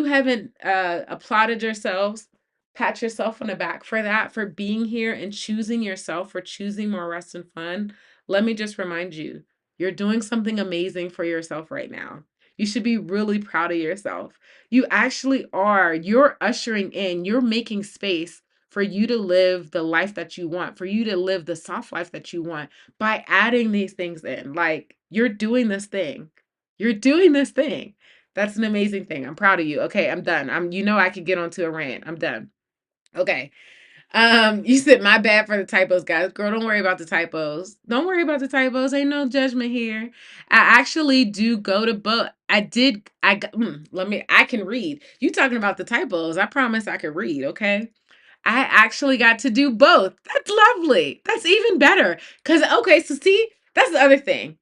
haven't applauded yourselves, pat yourself on the back for that, for being here and choosing yourself, for choosing more rest and fun. Let me just remind you, you're doing something amazing for yourself right now. You should be really proud of yourself. You actually are. You're ushering in, you're making space for you to live the life that you want, for you to live the soft life that you want by adding these things in. Like, you're doing this thing. You're doing this thing. That's an amazing thing. I'm proud of you. Okay, I'm done. I could get onto a rant. I'm done. Okay. You said my bad for the typos, guys. Girl, don't worry about the typos. Don't worry about the typos. Ain't no judgment here. I actually do go to book. I can read. You talking about the typos. I promise I can read, okay? I actually got to do both. That's lovely. That's even better. Okay, so see, that's the other thing.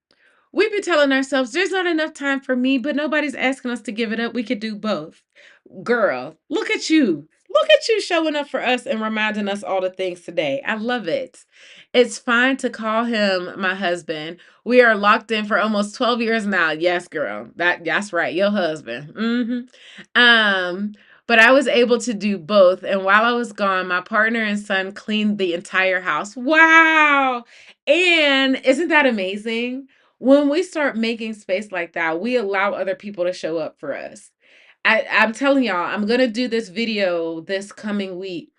We be telling ourselves there's not enough time for me, but nobody's asking us to give it up. We could do both. Girl, look at you. Look at you showing up for us and reminding us all the things today. I love it. It's fine to call him my husband. We are locked in for almost 12 years now. Yes, girl. That's right. Your husband. But I was able to do both. And while I was gone, my partner and son cleaned the entire house. Wow. And isn't that amazing? When we start making space like that, we allow other people to show up for us. I'm telling y'all, I'm gonna do this video this coming week.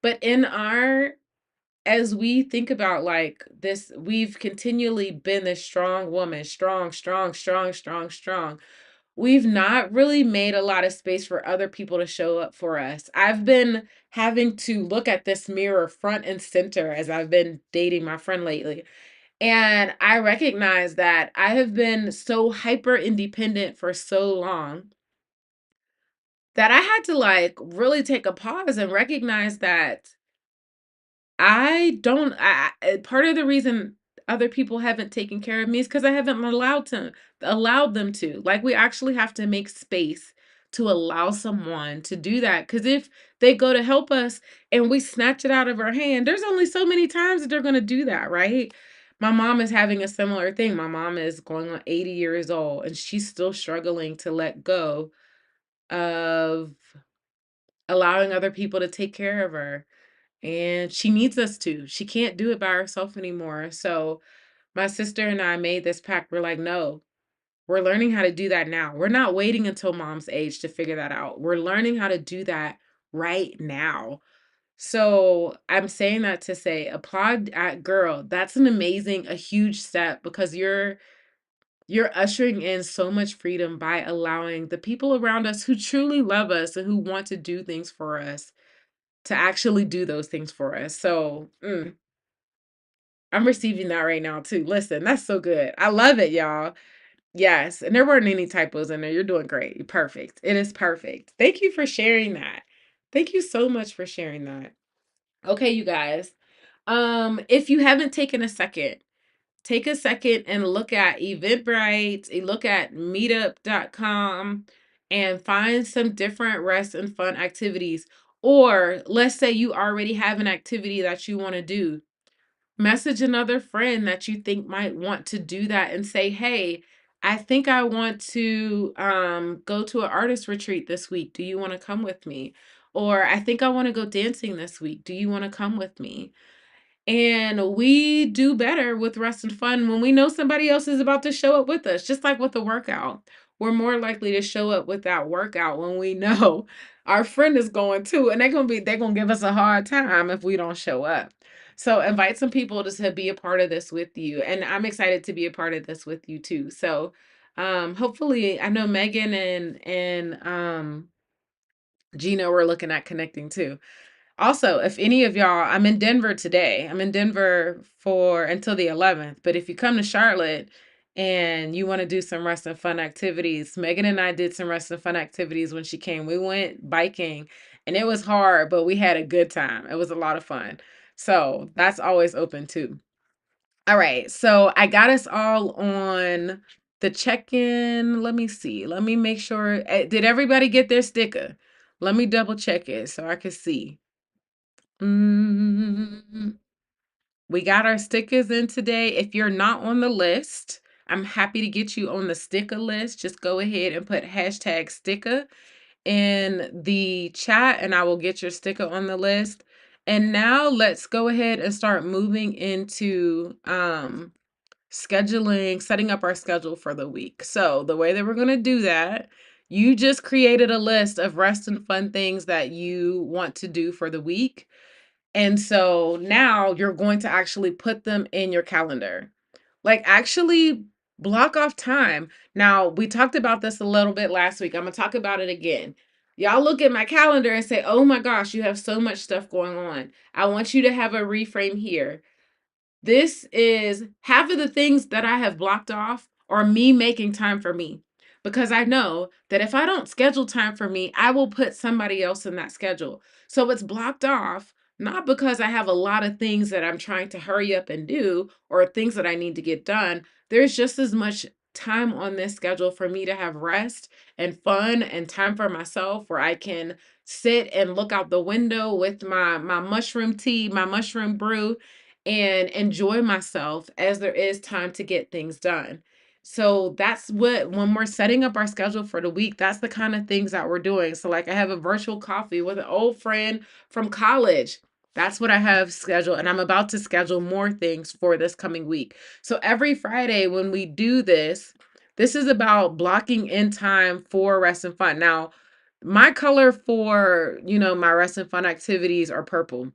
But as we think about like this, we've continually been this strong woman, strong, strong, strong, strong, strong. We've not really made a lot of space for other people to show up for us. I've been having to look at this mirror front and center as I've been dating my friend lately. And I recognize that I have been so hyper independent for so long that I had to like really take a pause and recognize that I don't part of the reason other people haven't taken care of me is because I haven't allowed them to. Like, we actually have to make space to allow someone to do that. Because if they go to help us and we snatch it out of our hand, there's only so many times that they're gonna do that, right? My mom is having a similar thing. My mom is going on 80 years old and she's still struggling to let go of allowing other people to take care of her. And she needs us to. She can't do it by herself anymore. So my sister and I made this pact. We're like, no, we're learning how to do that now. We're not waiting until mom's age to figure that out. We're learning how to do that right now. So I'm saying that to say, applaud at girl. That's an amazing, a huge step because you're ushering in so much freedom by allowing the people around us who truly love us and who want to do things for us to actually do those things for us. So, I'm receiving that right now too. Listen, that's so good. I love it, y'all. Yes, and there weren't any typos in there. You're doing great. You're perfect. It is perfect. Thank you for sharing that. Thank you so much for sharing that. Okay, you guys. If you haven't taken a second, take a second and look at Eventbrite, look at meetup.com and find some different rest and fun activities. Or let's say you already have an activity that you want to do. Message another friend that you think might want to do that and say, hey, I think I want to go to an artist retreat this week. Do you want to come with me? Or I think I want to go dancing this week. Do you want to come with me? And we do better with rest and fun when we know somebody else is about to show up with us, just like with the workout. We're more likely to show up with that workout when we know our friend is going too, and they're gonna give us a hard time if we don't show up. So invite some people to be a part of this with you. And I'm excited to be a part of this with you too. So hopefully I know Megan and Gina were looking at connecting too. Also, if any of y'all, I'm in Denver today. I'm in Denver for until the 11th. But if you come to Charlotte and you want to do some rest and fun activities, Megan and I did some rest and fun activities when she came. We went biking and it was hard, but we had a good time. It was a lot of fun. So that's always open too. All right. So I got us all on The check-in, let me see. Let me make sure. Did everybody get their sticker? Let me double check it so I can see. We got our stickers in today. If you're not on the list, I'm happy to get you on the sticker list. Just go ahead and put hashtag sticker in the chat and I will get your sticker on the list. And now let's go ahead and start moving into scheduling, setting up our schedule for the week. So the way that we're going to do that, you just created a list of rest and fun things that you want to do for the week. And so now you're going to actually put them in your calendar. Like actually block off time. Now, we talked about this a little bit last week. I'm going to talk about it again. Y'all look at my calendar and say, "Oh my gosh, you have so much stuff going on." I want you to have a reframe here. This is half of the things that I have blocked off are me making time for me. Because I know that if I don't schedule time for me, I will put somebody else in that schedule. So it's blocked off, not because I have a lot of things that I'm trying to hurry up and do or things that I need to get done. There's just as much time on this schedule for me to have rest and fun and time for myself where I can sit and look out the window with my mushroom tea, my mushroom brew, and enjoy myself as there is time to get things done. So that's what, when we're setting up our schedule for the week, that's the kind of things that we're doing. So, like, I have a virtual coffee with an old friend from college. That's what I have scheduled. And I'm about to schedule more things for this coming week. So, every Friday when we do this, this is about blocking in time for rest and fun. Now, my color for, my rest and fun activities are purple.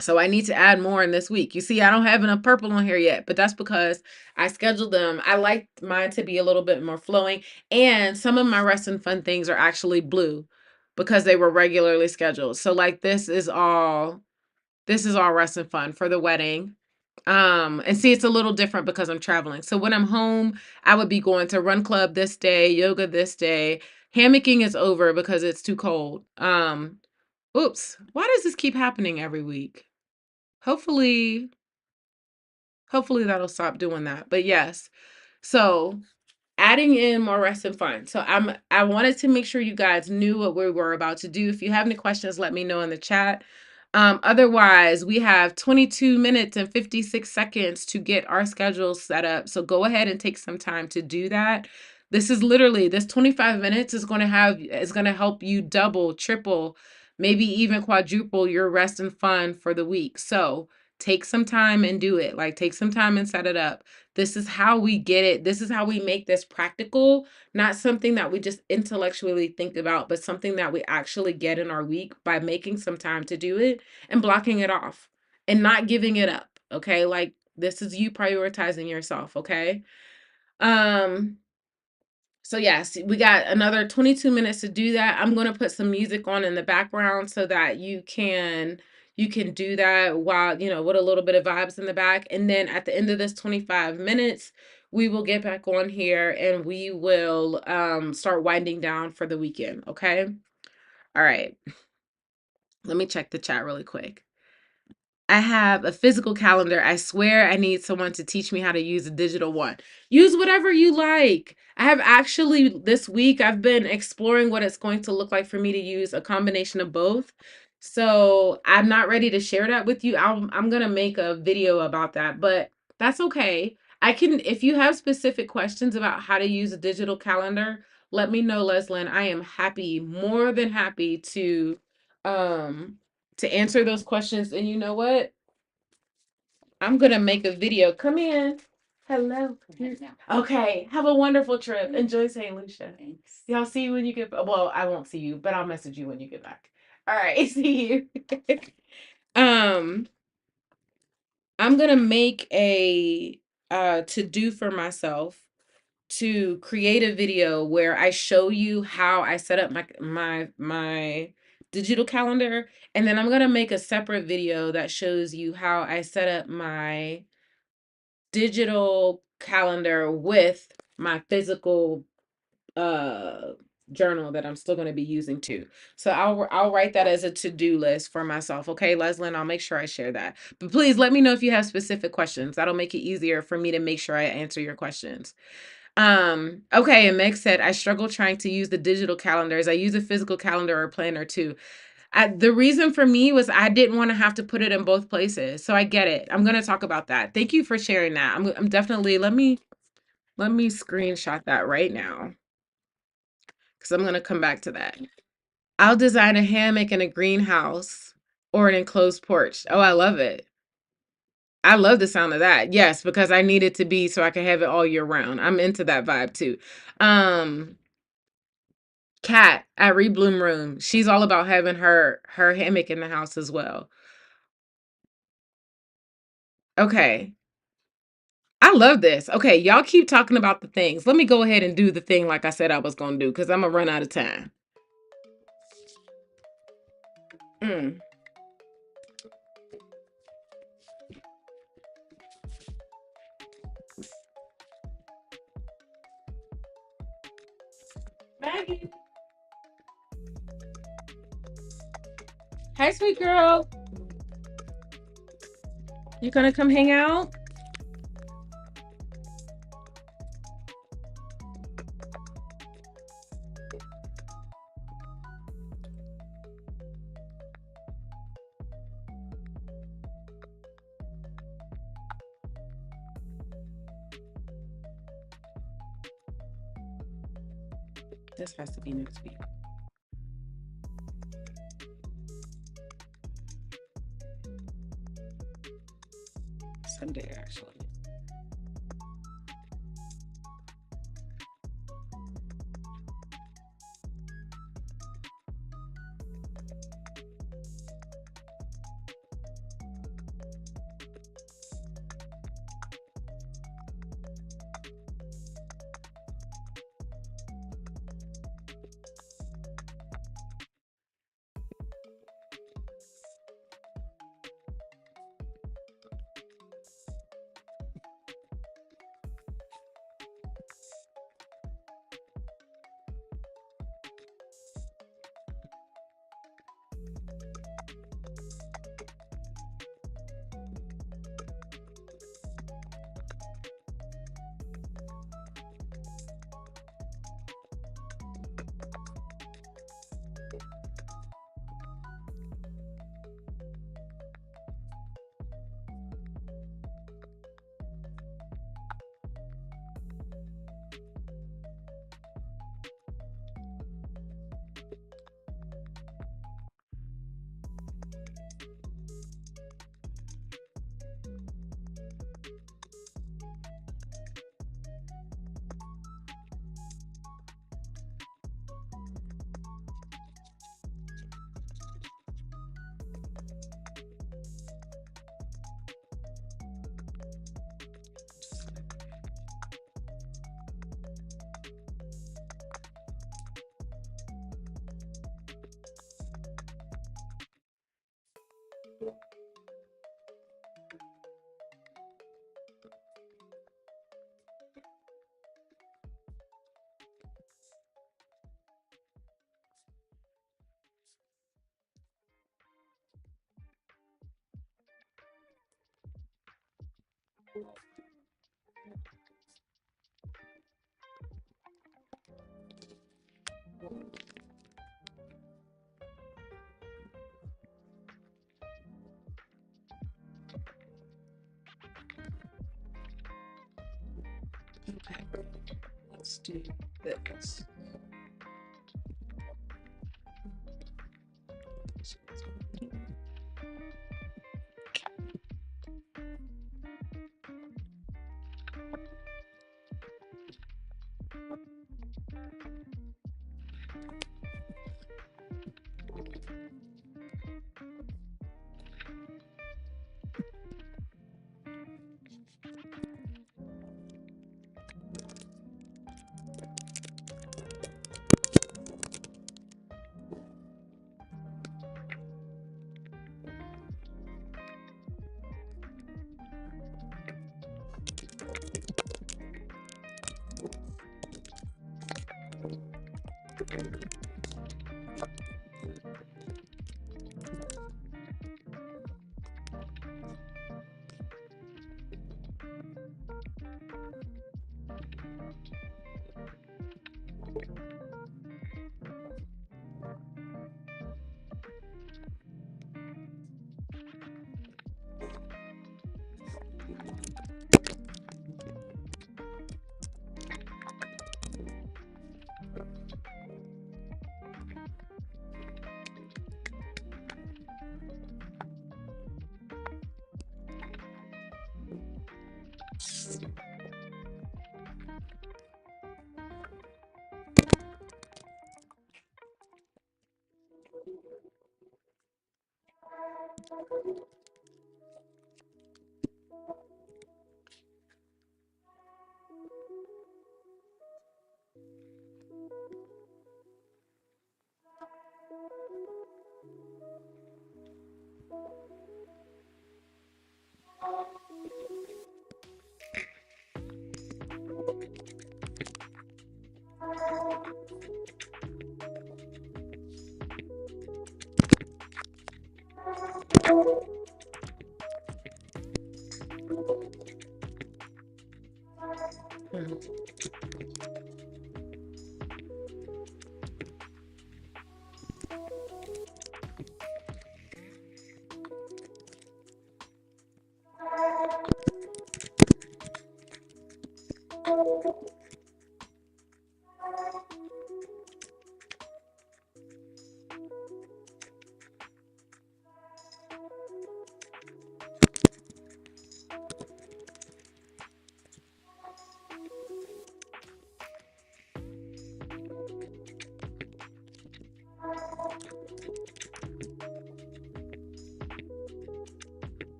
So I need to add more in this week. You see, I don't have enough purple on here yet, but that's because I scheduled them. I like mine to be a little bit more flowing. And some of my rest and fun things are actually blue because they were regularly scheduled. So like this is all rest and fun for the wedding. And see, it's a little different because I'm traveling. So when I'm home, I would be going to run club this day, yoga this day. Hammocking is over because it's too cold. Oops. Why does this keep happening every week? Hopefully, hopefully that'll stop doing that. But yes. So adding in more rest and fun. So I wanted to make sure you guys knew what we were about to do. If you have any questions, let me know in the chat. Otherwise, we have 22 minutes and 56 seconds to get our schedule set up. So go ahead and take some time to do that. This 25 minutes is going to help you double, triple, maybe even quadruple your rest and fun for the week. So take some time and do it. Like, take some time and set it up. This is how we get it. This is how we make this practical, not something that we just intellectually think about, but something that we actually get in our week by making some time to do it and blocking it off and not giving it up. Okay. Like, this is you prioritizing yourself. Okay. Um, so yes, we got another 22 minutes to do that. I'm going to put some music on in the background so that you can do that while, with a little bit of vibes in the back. And then at the end of this 25 minutes, we will get back on here and we will start winding down for the weekend. Okay. All right. Let me check the chat really quick. I have a physical calendar. I swear I need someone to teach me how to use a digital one. Use whatever you like. I have actually, this week, I've been exploring what it's going to look like for me to use a combination of both. So I'm not ready to share that with you. I'm going to make a video about that, but that's okay. If you have specific questions about how to use a digital calendar, let me know, Leslyn. I am happy, more than happy um, to answer those questions. And you know what? I'm gonna make a video. Come in. Hello. Okay. Have a wonderful trip. Enjoy St. Lucia. Thanks. Y'all see you when you get well, I won't see you, but I'll message you when you get back. All right, see you. um, I'm gonna make a to do for myself to create a video where I show you how I set up my digital calendar, and then I'm gonna make a separate video that shows you how I set up my digital calendar with my physical uh journal that I'm still going to be using too. So I'll write that as a to-do list for myself. Okay, Leslyn, I'll make sure I share that. But please let me know if you have specific questions. That'll make it easier for me to make sure I answer your questions. Okay, and Meg said, I struggle trying to use the digital calendars. I use a physical calendar or planner too. The reason for me was I didn't want to have to put it in both places. So I get it. I'm going to talk about that. Thank you for sharing that. I'm definitely, let me screenshot that right now because I'm going to come back to that. I'll design a hammock in a greenhouse or an enclosed porch. Oh, I love it. I love the sound of that. Yes, because I need it to be so I can have it all year round. I'm into that vibe too. Um, Kat at Rebloom Room, she's all about having her hammock in the house as well. Okay. I love this. Okay, y'all keep talking about the things. Let me go ahead and do the thing like I said I was going to do because I'm going to run out of time. Mm. Maggie. Hi, sweet girl. You going to come hang out? This has to be next week. Sunday, actually. Okay, let's do this.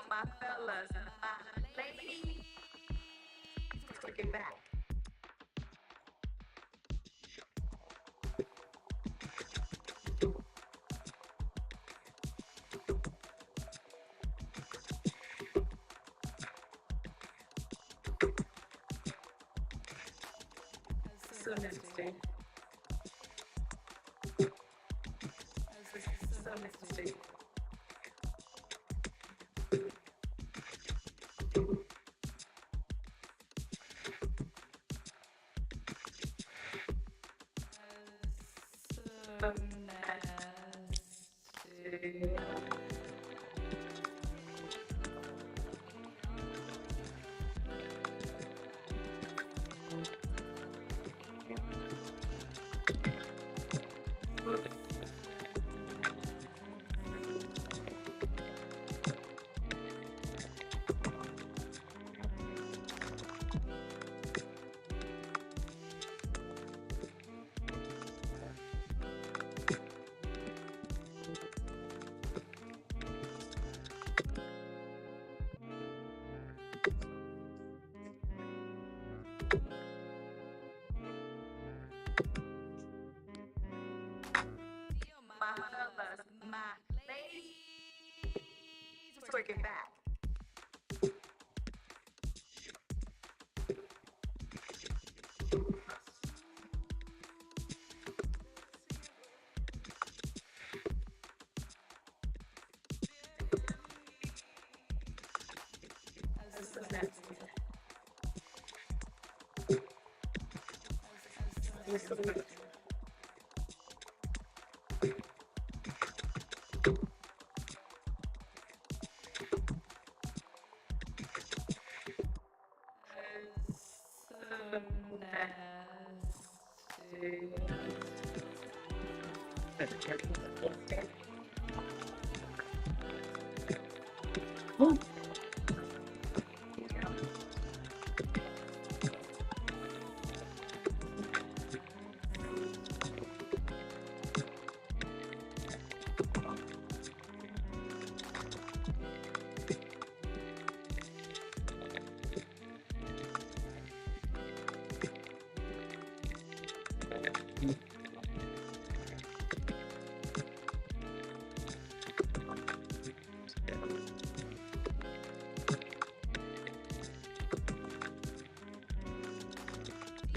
My fellas, my ladies, looking back. So nasty. So nasty. So nasty. My fellas, my ladies, twerking back. Oh,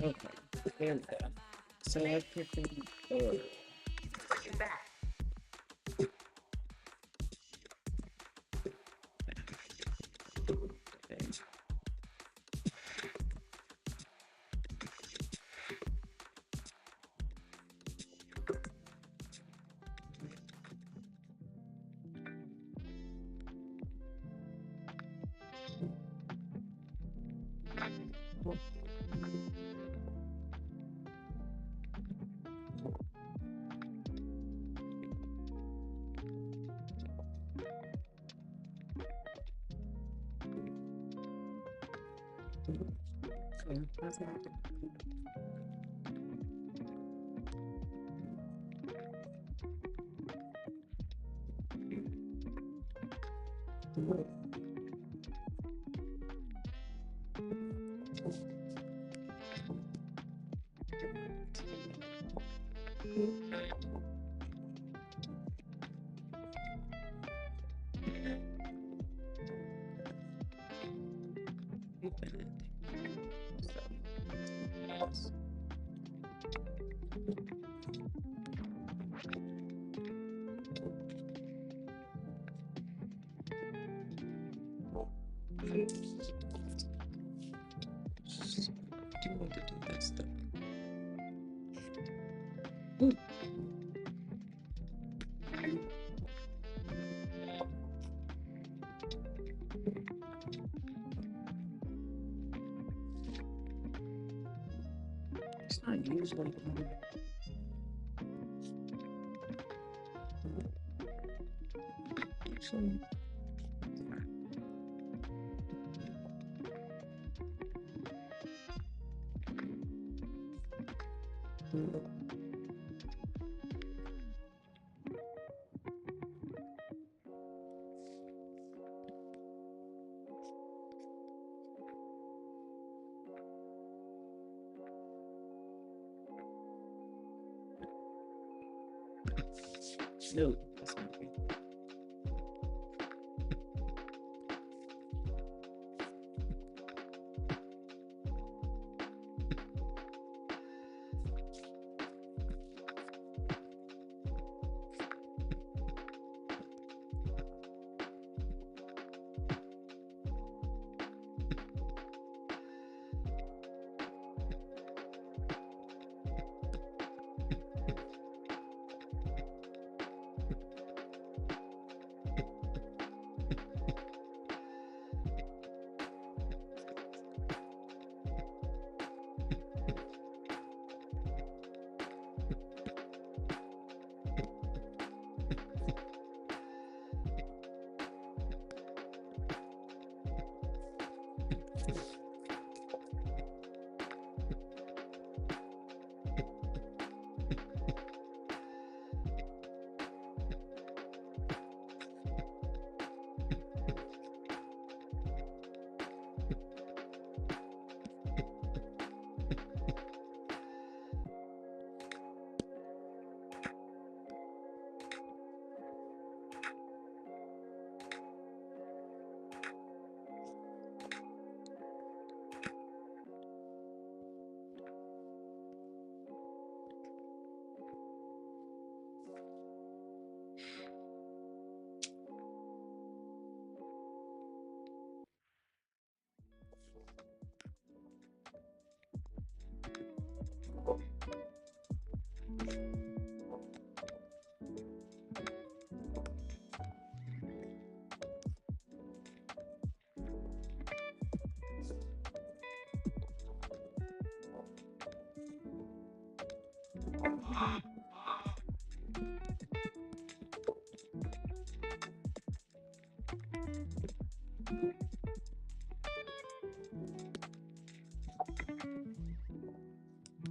okay. There we go. So I put the do want to do that stuff. Ooh. It's not usually. Actually, no, that's not good.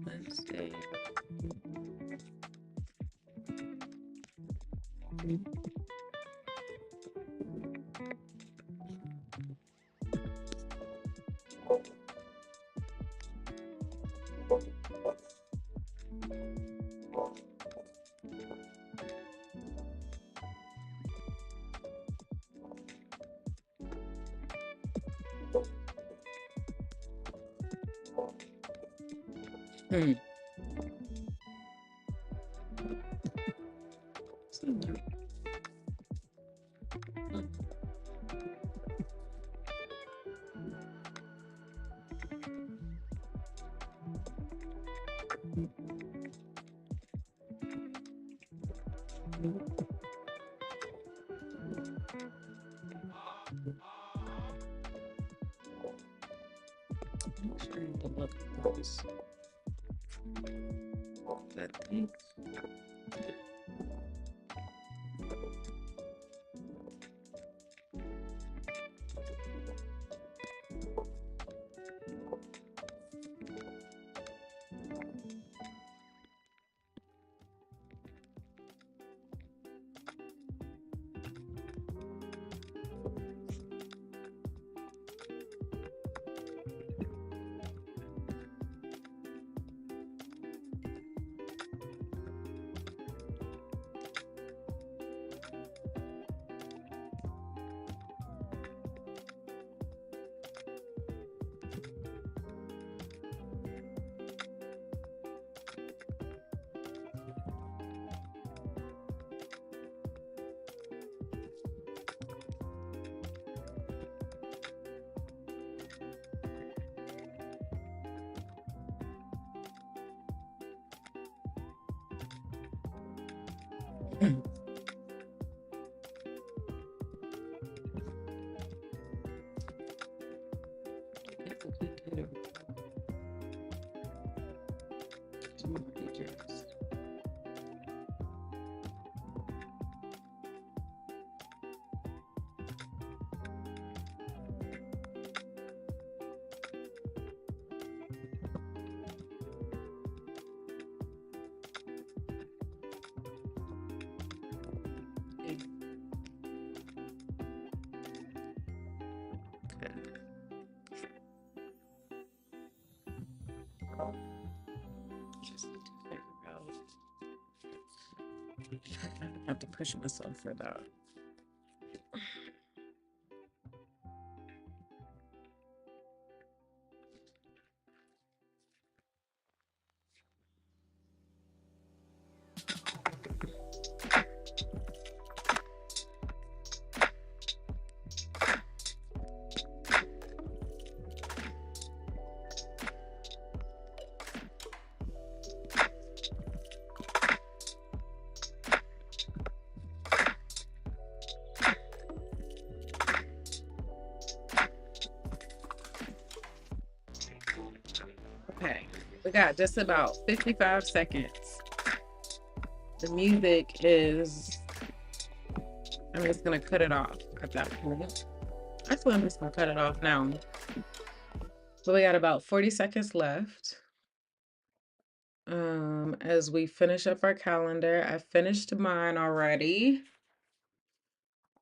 Wednesday. Hmm. I'm trying to look at this. That thing. That's a good dinner. Some more pictures. Okay. Just need to figure out. I have to push myself for that. Okay, we got just about 55 seconds. The music is, I'm just gonna cut it off at that point. Actually, I'm just gonna cut it off now. So we got about 40 seconds left. As we finish up our calendar, I finished mine already.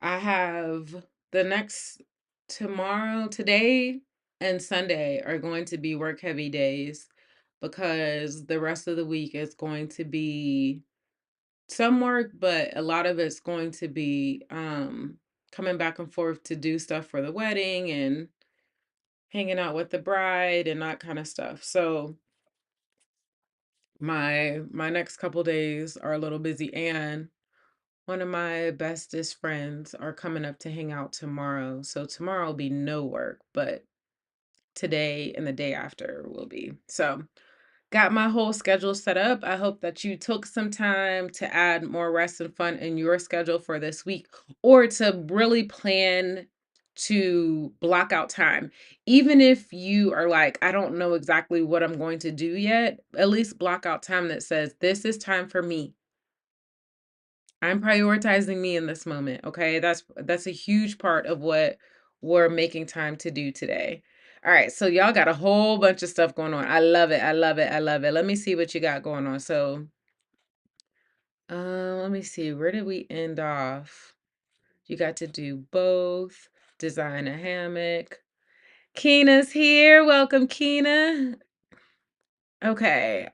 I have the next tomorrow, today, and Sunday are going to be work heavy days because the rest of the week is going to be some work, but a lot of it's going to be coming back and forth to do stuff for the wedding and hanging out with the bride and that kind of stuff. So my next couple days are a little busy, and one of my bestest friends are coming up to hang out tomorrow. So tomorrow will be no work, but today and the day after will be. So got my whole schedule set up. I hope that you took some time to add more rest and fun in your schedule for this week, or to really plan to block out time. Even if you are like, I don't know exactly what I'm going to do yet, at least block out time that says, this is time for me. I'm prioritizing me in this moment, okay? That's a huge part of what we're making time to do today. All right, so y'all got a whole bunch of stuff going on. I love it. I love it. I love it. Let me see what you got going on. So, let me see. Where did we end off? You got to do both. Design a hammock. Keena's here. Welcome, Keena. Okay.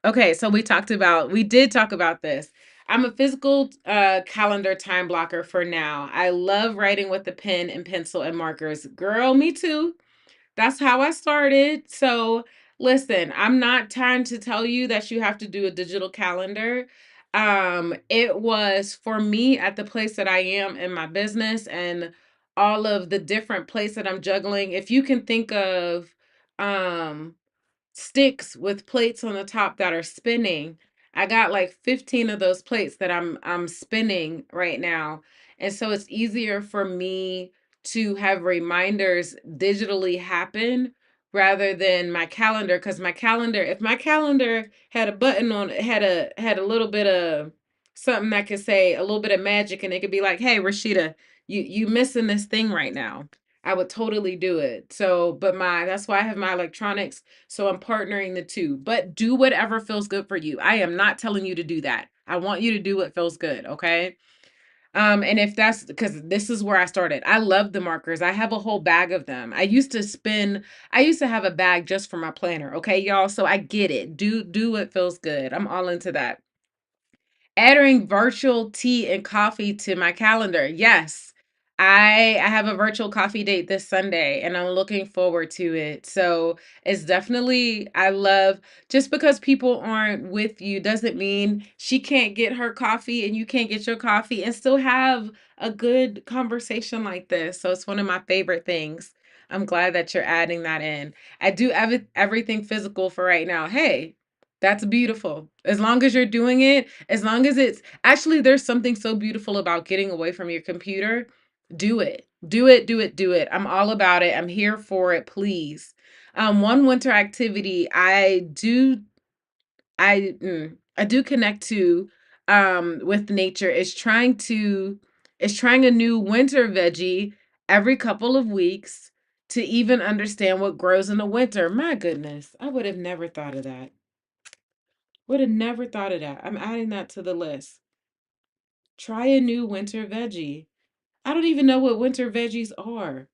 Okay, so we did talk about this. I'm a physical calendar time blocker for now. I love writing with the pen and pencil and markers. Girl, me too. That's how I started. So, listen, I'm not trying to tell you that you have to do a digital calendar. It was for me at the place that I am in my business and all of the different places that I'm juggling. If you can think of um sticks with plates on the top that are spinning. I got like 15 of those plates that I'm spinning right now. And so it's easier for me to have reminders digitally happen rather than my calendar, cuz my calendar, if my calendar had a button on it, had a little bit of something that could say a little bit of magic and it could be like, "Hey, Rashida, you missing this thing right now." I would totally do it. So, but that's why I have my electronics. So I'm partnering the two. But do whatever feels good for you. I am not telling you to do that. I want you to do what feels good, okay? And if that's because this is where I started. I love the markers. I have a whole bag of them. I used to have a bag just for my planner, okay, y'all? So I get it. Do what feels good. I'm all into that. Adding virtual tea and coffee to my calendar. Yes. I have a virtual coffee date this Sunday and I'm looking forward to it. So it's definitely, I love, just because people aren't with you doesn't mean she can't get her coffee and you can't get your coffee and still have a good conversation like this. So it's one of my favorite things. I'm glad that you're adding that in. I do everything physical for right now. Hey, that's beautiful. As long as you're doing it, as long as it's actually, there's something so beautiful about getting away from your computer. Do it. Do it, do it, do it. I'm all about it. I'm here for it, please. One winter activity I do connect to with nature is trying a new winter veggie every couple of weeks to even understand what grows in the winter. My goodness, I would have never thought of that. Would have never thought of that. I'm adding that to the list. Try a new winter veggie. I don't even know what winter veggies are.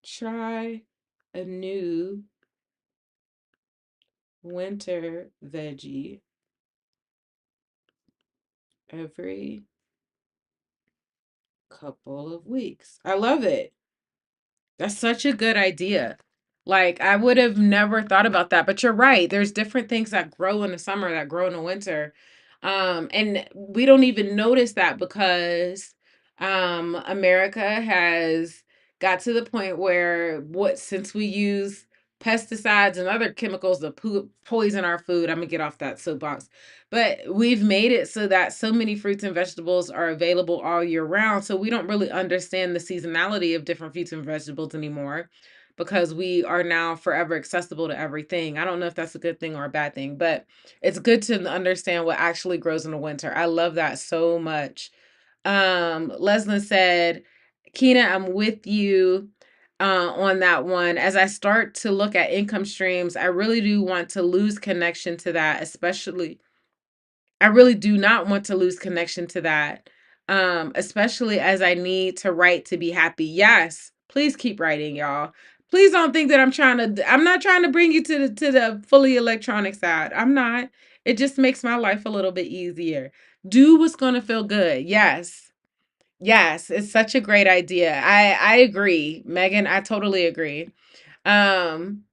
Try a new winter veggie every couple of weeks. I love it. That's such a good idea. Like, I would have never thought about that, but you're right. There's different things that grow in the summer that grow in the winter. And we don't even notice that because America has got to the point where since we use pesticides and other chemicals to poison our food, I'm gonna get off that soapbox. But we've made it so that so many fruits and vegetables are available all year round. So we don't really understand the seasonality of different fruits and vegetables anymore because we are now forever accessible to everything. I don't know if that's a good thing or a bad thing, but it's good to understand what actually grows in the winter. I love that so much. Leslin said, Keena, I'm with you on that one. As I start to look at income streams, I really do want to lose connection to that, especially I really do not want to lose connection to that, especially as I need to write to be happy. Yes, please keep writing, y'all. Please don't think that I'm not trying to bring you to the fully electronic side. I'm not. It just makes my life a little bit easier. Do what's going to feel good. Yes. Yes, it's such a great idea. I agree, Megan. I totally agree. Um,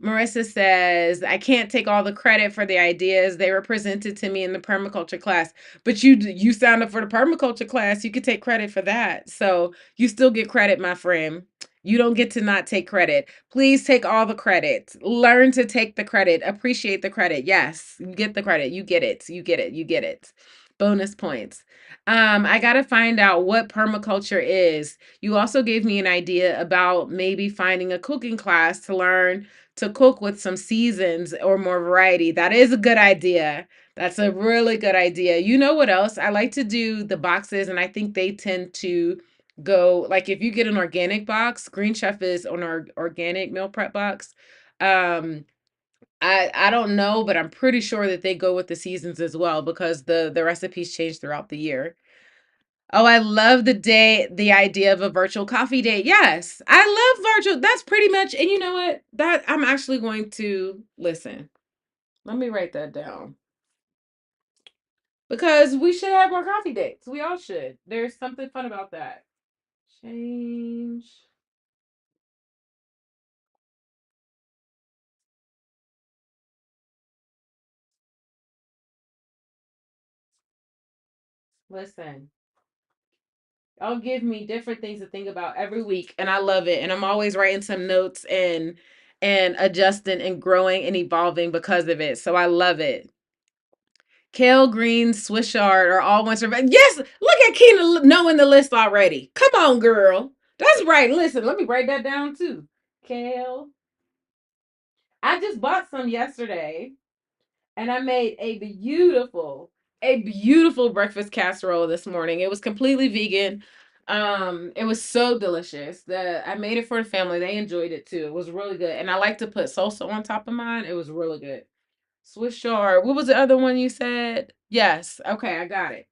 Marissa says, I can't take all the credit for the ideas. They were presented to me in the permaculture class. But you signed up for the permaculture class. You could take credit for that. So you still get credit, my friend. You don't get to not take credit. Please take all the credit. Learn to take the credit. Appreciate the credit. Yes, you get the credit. You get it. You get it. You get it. Bonus points. I got to find out what permaculture is. You also gave me an idea about maybe finding a cooking class to learn to cook with some seasons or more variety. That is a good idea. That's a really good idea. You know what else? I like to do the boxes, and I think they tend to go like if you get an organic box, Green Chef is on our organic meal prep box. Um, I don't know, but I'm pretty sure that they go with the seasons as well because the recipes change throughout the year. Oh, I love the idea of a virtual coffee date. Yes, I love virtual. That's pretty much, and you know what? That I'm actually going to listen. Let me write that down because we should have more coffee dates. We all should. There's something fun about that. Change. Listen. Y'all give me different things to think about every week, and I love it. And I'm always writing some notes and adjusting and growing and evolving because of it. So I love it. Kale, green, Swiss chard are all winter. Yes, look at Keena knowing the list already. Come on, girl. That's right. Listen, let me write that down too. Kale. I just bought some yesterday and I made a beautiful breakfast casserole this morning. It was completely vegan. It was so delicious. I made it for the family. They enjoyed it too. It was really good. And I like to put salsa on top of mine. It was really good. Swiss chard. What was the other one you said? Yes. Okay, I got it.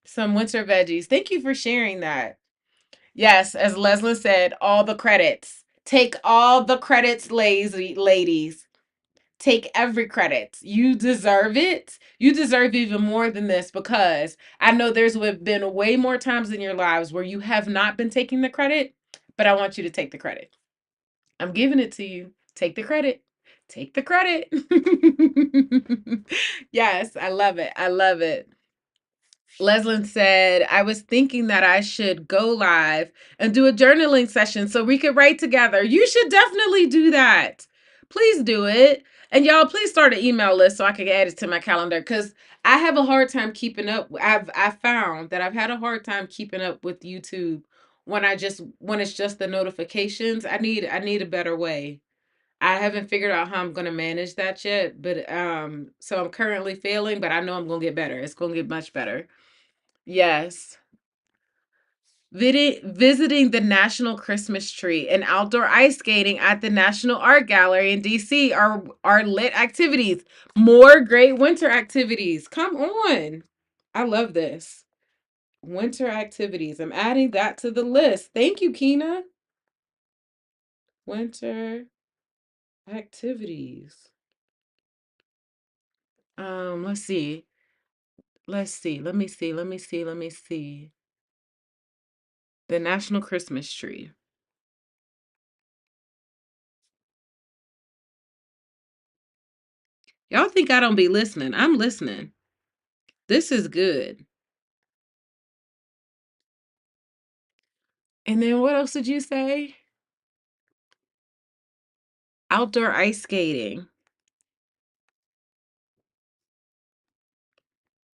Some winter veggies. Thank you for sharing that. Yes, as Leslie said, all the credits. Take all the credits, lazy ladies. Take every credit. You deserve it. You deserve even more than this because I know there's been way more times in your lives where you have not been taking the credit, but I want you to take the credit. I'm giving it to you. Take the credit. Take the credit. Yes, I love it. I love it. Leslin said, I was thinking that I should go live and do a journaling session so we could write together. You should definitely do that. Please do it. And y'all, please start an email list so I can add it to my calendar because I have a hard time keeping up. I found that I've had a hard time keeping up with YouTube when it's just the notifications. I need a better way. I haven't figured out how I'm gonna manage that yet, but so I'm currently failing, but I know I'm gonna get better. It's gonna get much better. Yes. Visiting the National Christmas Tree and outdoor ice skating at the National Art Gallery in DC are lit activities. More great winter activities. Come on. I love this. Winter activities. I'm adding that to the list. Thank you, Keena. Winter activities. Let's see. Let's see. Let me see. Let me see. Let me see. The National Christmas Tree. Y'all think I don't be listening? I'm listening. This is good. And then what else did you say? Outdoor ice skating.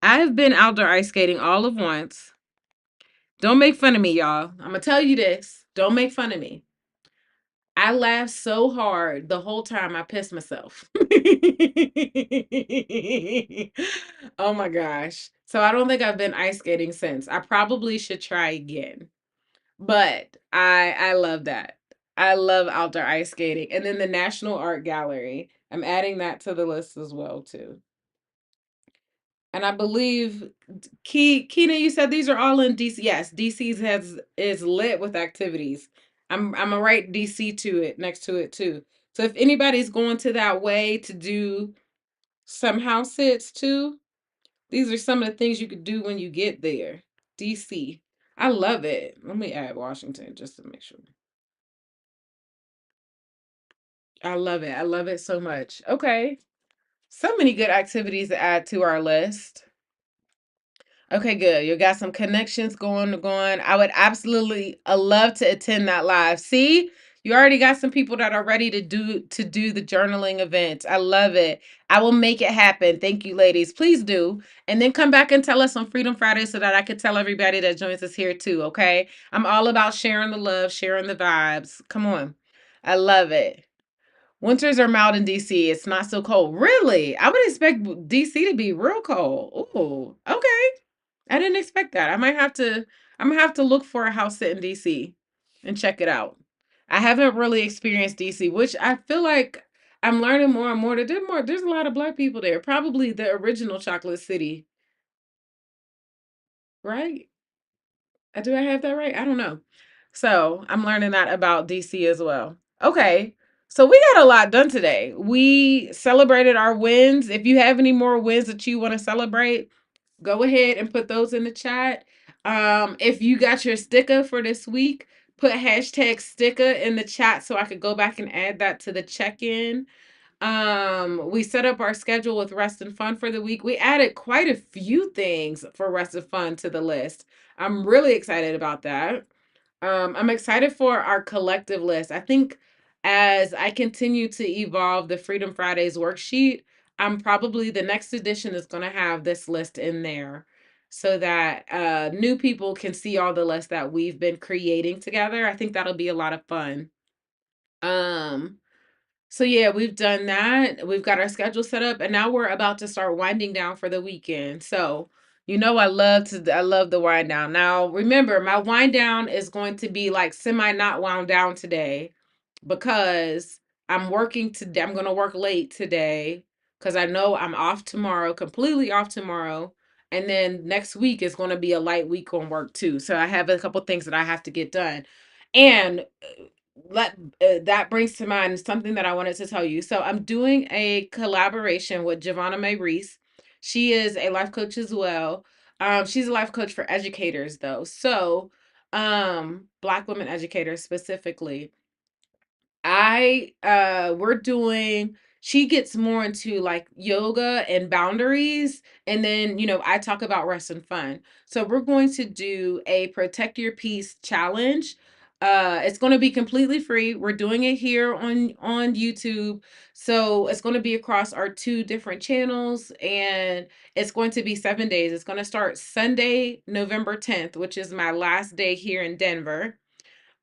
I've been outdoor ice skating all of once. Don't make fun of me, y'all. I'm gonna tell you this. Don't make fun of me. I laughed so hard the whole time I pissed myself. Oh my gosh. So I don't think I've been ice skating since. I probably should try again. But I love that. I love outdoor ice skating. And then the National Art Gallery. I'm adding that to the list as well too. And I believe Keena, you said these are all in DC. Yes, DC's has is lit with activities. I'm gonna write DC to it next to it too. So if anybody's going to that way to do some house sits too, these are some of the things you could do when you get there. DC. I love it. Let me add Washington just to make sure. I love it. I love it so much. Okay. So many good activities to add to our list. Okay, good. You got some connections going. I would absolutely love to attend that live. See, You already got some people that are ready to do the journaling events. I love it. I will make it happen. Thank you, ladies. Please do. And then come back and tell us on Freedom Friday so that I could tell everybody that joins us here too, okay? I'm all about sharing the love, sharing the vibes. Come on. I love it. Winters are mild in DC. It's not so cold. Really? I would expect DC to be real cold. Ooh, okay. I didn't expect that. I'm gonna have to look for a house sit in DC and check it out. I haven't really experienced DC, which I feel like I'm learning more and more that there's a lot of black people there. Probably the original Chocolate City, right? Do I have that right? I don't know. So I'm learning that about DC as well. Okay. So we got a lot done today. We celebrated our wins. If you have any more wins that you want to celebrate, go ahead and put those in the chat. If you got your sticker for this week, put hashtag sticker in the chat so I could go back and add that to the check-in. We set up our schedule with rest and fun for the week. We added quite a few things for rest and fun to the list. I'm really excited about that. I'm excited for our collective list. I think as I continue to evolve the Freedom Fridays worksheet, I'm probably the next edition is going to have this list in there so that new people can see all the lists that we've been creating together. I think that'll be a lot of fun. Um, so yeah, we've done that. We've got our schedule set up, and now we're about to start winding down for the weekend. So, I love the wind down. Now, remember, my wind down is going to be like semi not wound down today because I'm working today. I'm going to work late today because I know I'm off tomorrow, completely off tomorrow. And then next week is going to be a light week on work too. So I have a couple things that I have to get done. And let that brings to mind something that I wanted to tell you. So I'm doing a collaboration with Giovanna May Reese. She is a life coach as well. She's a life coach for educators though. So Black women educators specifically. We're doing she gets more into like yoga and boundaries, and then I talk about rest and fun. So we're going to do a protect your peace challenge. It's going to be completely free. We're doing it here on YouTube. So it's going to be across our two different channels, and it's going to be 7 days. It's going to start Sunday, November 10th, which is my last day here in Denver.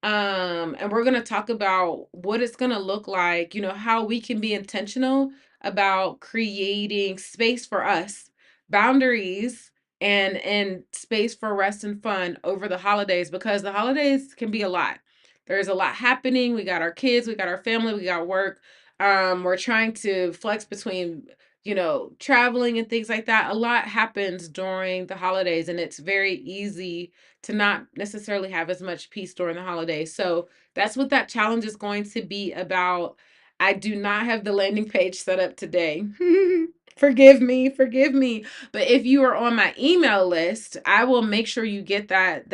And we're going to talk about what it's going to look like, how we can be intentional about creating space for us, boundaries, and space for rest and fun over the holidays, because the holidays can be a lot. There's a lot happening. We got our kids, we got our family, we got work. We're trying to flex between traveling and things like that. A lot happens during the holidays, and it's very easy to not necessarily have as much peace during the holidays. So that's what that challenge is going to be about. I do not have the landing page set up today. Forgive me, forgive me. But if you are on my email list, I will make sure you get that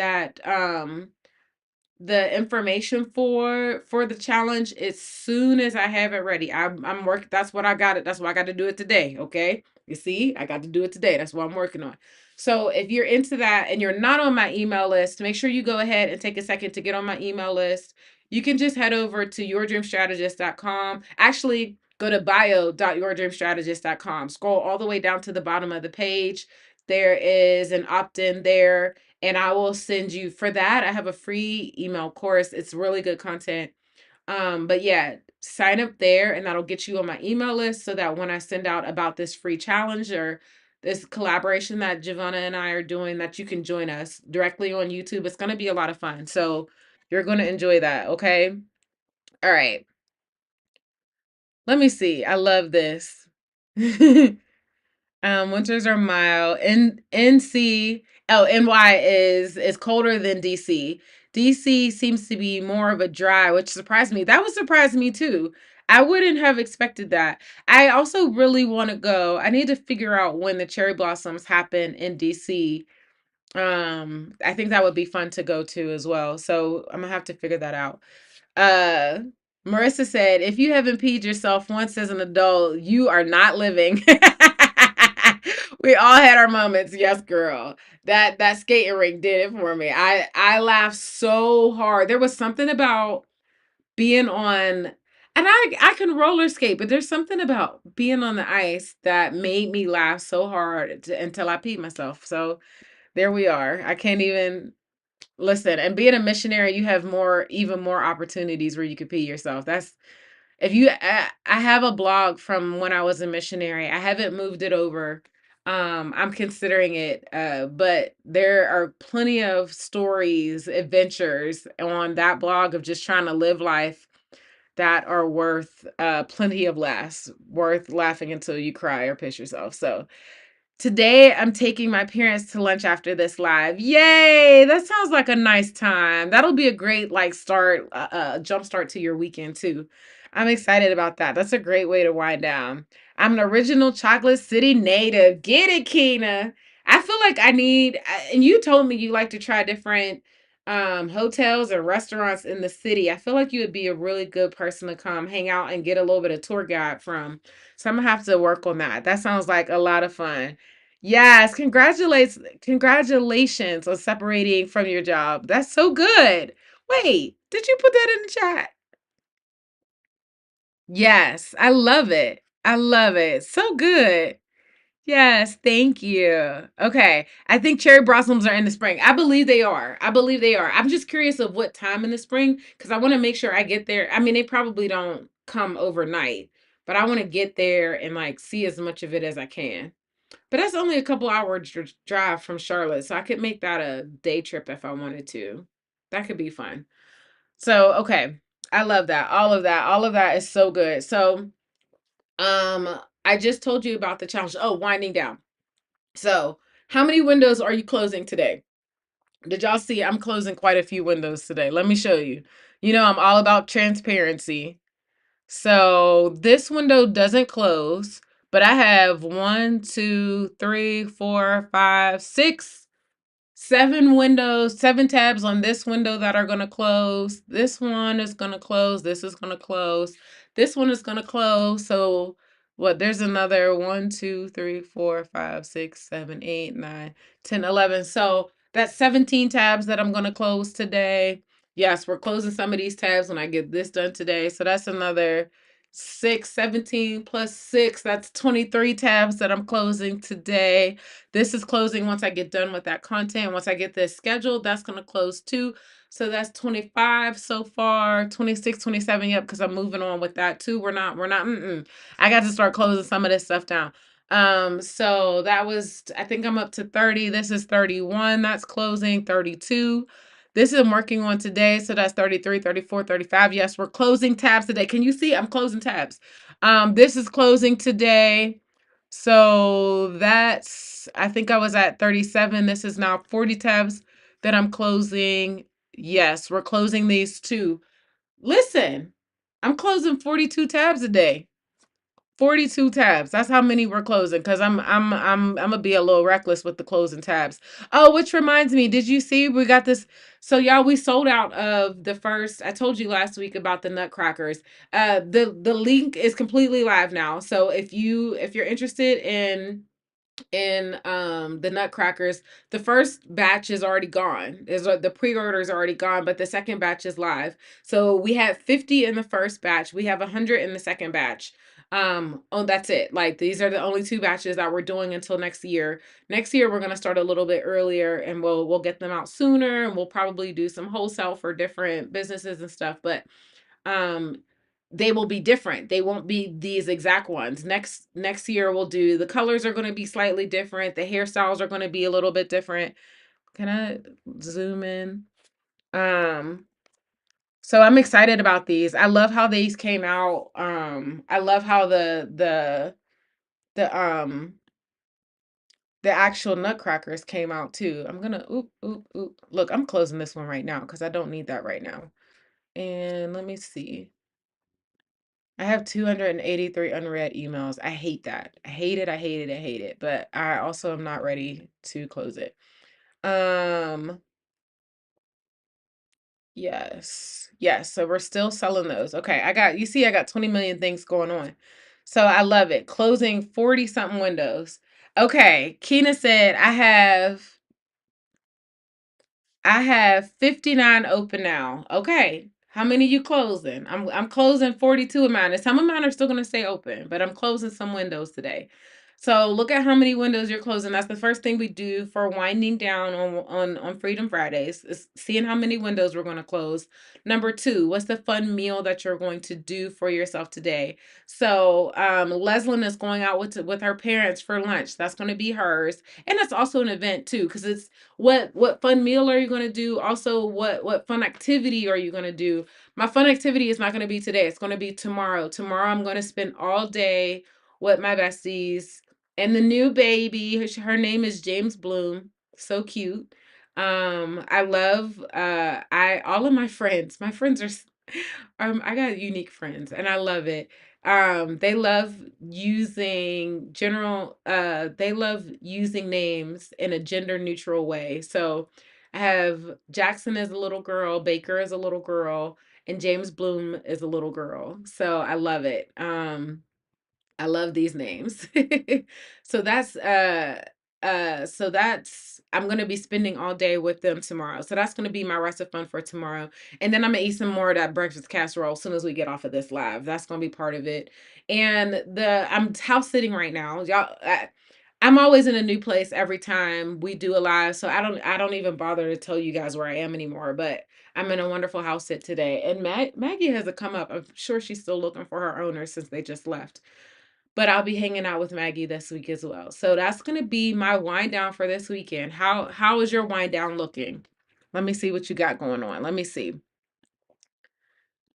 the information for the challenge as soon as I have it ready. I'm working. That's what I got it. That's why I got to do it today. Okay. You see, I got to do it today. That's what I'm working on. So if you're into that and you're not on my email list, make sure you go ahead and take a second to get on my email list. You can just head over to yourdreamstrategist.com. Actually, go to bio.yourdreamstrategist.com. Scroll all the way down to the bottom of the page. There is an opt-in there, and I will send you for that. I have a free email course. It's really good content. But yeah, sign up there and that'll get you on my email list so that when I send out about this free challenge or this collaboration that Giovanna and I are doing, that you can join us directly on YouTube. It's going to be a lot of fun. So you're going to enjoy that. Okay. All right. Let me see. I love this. Winters are mild. NY is colder than DC. DC seems to be more of a dry, which surprised me. That would surprise me too. I wouldn't have expected that. I also really want to go. I need to figure out when the cherry blossoms happen in DC. I think that would be fun to go to as well. So I'm gonna have to figure that out. Uh, Marissa said, if you haven't peed yourself once as an adult, you are not living. We all had our moments. Yes, girl. That skating rink did it for me. I laughed so hard. There was something about being on, and I can roller skate, but there's something about being on the ice that made me laugh so hard until I peed myself. So there we are. I can't even listen. And being a missionary, you have even more opportunities where you could pee yourself. That's if you I have a blog from when I was a missionary. I haven't moved it over. I'm considering it, but there are plenty of stories, adventures on that blog of just trying to live life that are worth plenty of laughs, worth laughing until you cry or piss yourself. So today, I'm taking my parents to lunch after this live. Yay! That sounds like a nice time. That'll be a great like jump start to your weekend too. I'm excited about that. That's a great way to wind down. I'm an original Chocolate City native. Get it, Keena. I feel like and you told me you like to try different hotels and restaurants in the city. I feel like you would be a really good person to come hang out and get a little bit of tour guide from. So I'm gonna have to work on that. That sounds like a lot of fun. Yes, congratulations on separating from your job. That's so good. Wait, did you put that in the chat? Yes, I love it. I love it. So good. Yes, thank you. Okay, I think cherry blossoms are in the spring. I believe they are. I believe they are. I'm just curious of what time in the spring because I want to make sure I get there. I mean, they probably don't come overnight, but I want to get there and like see as much of it as I can. But that's only a couple hour drive from Charlotte, so I could make that a day trip if I wanted to. That could be fun. So, okay. I love that. All of that. All of that is so good. So, I just told you about the challenge. Oh, winding down. So, how many windows are you closing today? Did y'all see? I'm closing quite a few windows today. Let me show you. You know, I'm all about transparency. So this window doesn't close, but I have one, two, three, four, five, six, seven windows, seven tabs on this window that are going to close. This one is going to close. This is going to close. This one is going to close. So what? There's another 1, 2, 3, 4, 5, 6, 7, 8, 9, 10, 11. So that's 17 tabs that I'm going to close today. Yes, we're closing some of these tabs when I get this done today. So that's another 17 plus 6. That's 23 tabs that I'm closing today. This is closing once I get done with that content. Once I get this scheduled, that's going to close too. So that's 25 so far, 26, 27. Yep, because I'm moving on with that too. I got to start closing some of this stuff down. So that was, I think I'm up to 30. This is 31. That's closing 32. This is I'm working on today. So that's 33, 34, 35. Yes, we're closing tabs today. Can you see? I'm closing tabs. This is closing today. So I think I was at 37. This is now 40 tabs that I'm closing. Yes, we're closing these too. Listen, I'm closing 42 tabs a day. 42 tabs. That's how many we're closing because I'm gonna be a little reckless with the closing tabs. Oh, which reminds me, did you see we got this? So y'all, we sold out of the first. I told you last week about the Nutcrackers. The link is completely live now. So if you're interested in the Nutcrackers, the first batch is already gone. The pre-order is already gone, but the second batch is live. So we had 50 in the first batch. We have 100 in the second batch. Oh, that's it. Like these are the only two batches that we're doing until next year. Next year we're gonna start a little bit earlier and we'll get them out sooner and we'll probably do some wholesale for different businesses and stuff. But um they will be different. They won't be these exact ones. Next year we'll do the colors are going to be slightly different. The hairstyles are going to be a little bit different. Can I zoom in? Um so I'm excited about these. I love how these came out. I love how the the actual nutcrackers came out too. I'm gonna oop oop oop. Look, I'm closing this one right now because I don't need that right now. And let me see. I have 283 unread emails. I hate that. I hate it. I hate it. I hate it. But I also am not ready to close it. Um, yes. Yes. So we're still selling those. Okay. You see, I got 20 million things going on. So I love it. Closing 40 something windows. Okay. Keena said I have 59 open now. Okay. How many you closing? I'm closing 42 of mine. And some of mine are still gonna stay open, but I'm closing some windows today. So look at how many windows you're closing. That's the first thing we do for winding down on Freedom Fridays, is seeing how many windows we're going to close. Number two, what's the fun meal that you're going to do for yourself today? So Leslyn is going out with her parents for lunch. That's going to be hers, and that's also an event too, because it's what fun meal are you going to do? Also, what fun activity are you going to do? My fun activity is not going to be today. It's going to be tomorrow. Tomorrow I'm going to spend all day with my besties and the new baby. Her name is James Bloom. So cute. I love I all of my friends. My friends are I got unique friends and I love it. They love using they love using names in a gender neutral way. So I have Jackson as a little girl, Baker as a little girl, and James Bloom is a little girl. So I love it. I love these names. So that's I'm gonna be spending all day with them tomorrow. So that's gonna be my rest of fun for tomorrow. And then I'm gonna eat some more of that breakfast casserole as soon as we get off of this live. That's gonna be part of it. And I'm house sitting right now. I'm always in a new place every time we do a live. So I don't even bother to tell you guys where I am anymore. But I'm in a wonderful house sit today. And Maggie hasn't come up. I'm sure she's still looking for her owner since they just left, but I'll be hanging out with Maggie this week as well. So that's gonna be my wind down for this weekend. How is your wind down looking? Let me see what you got going on. Let me see.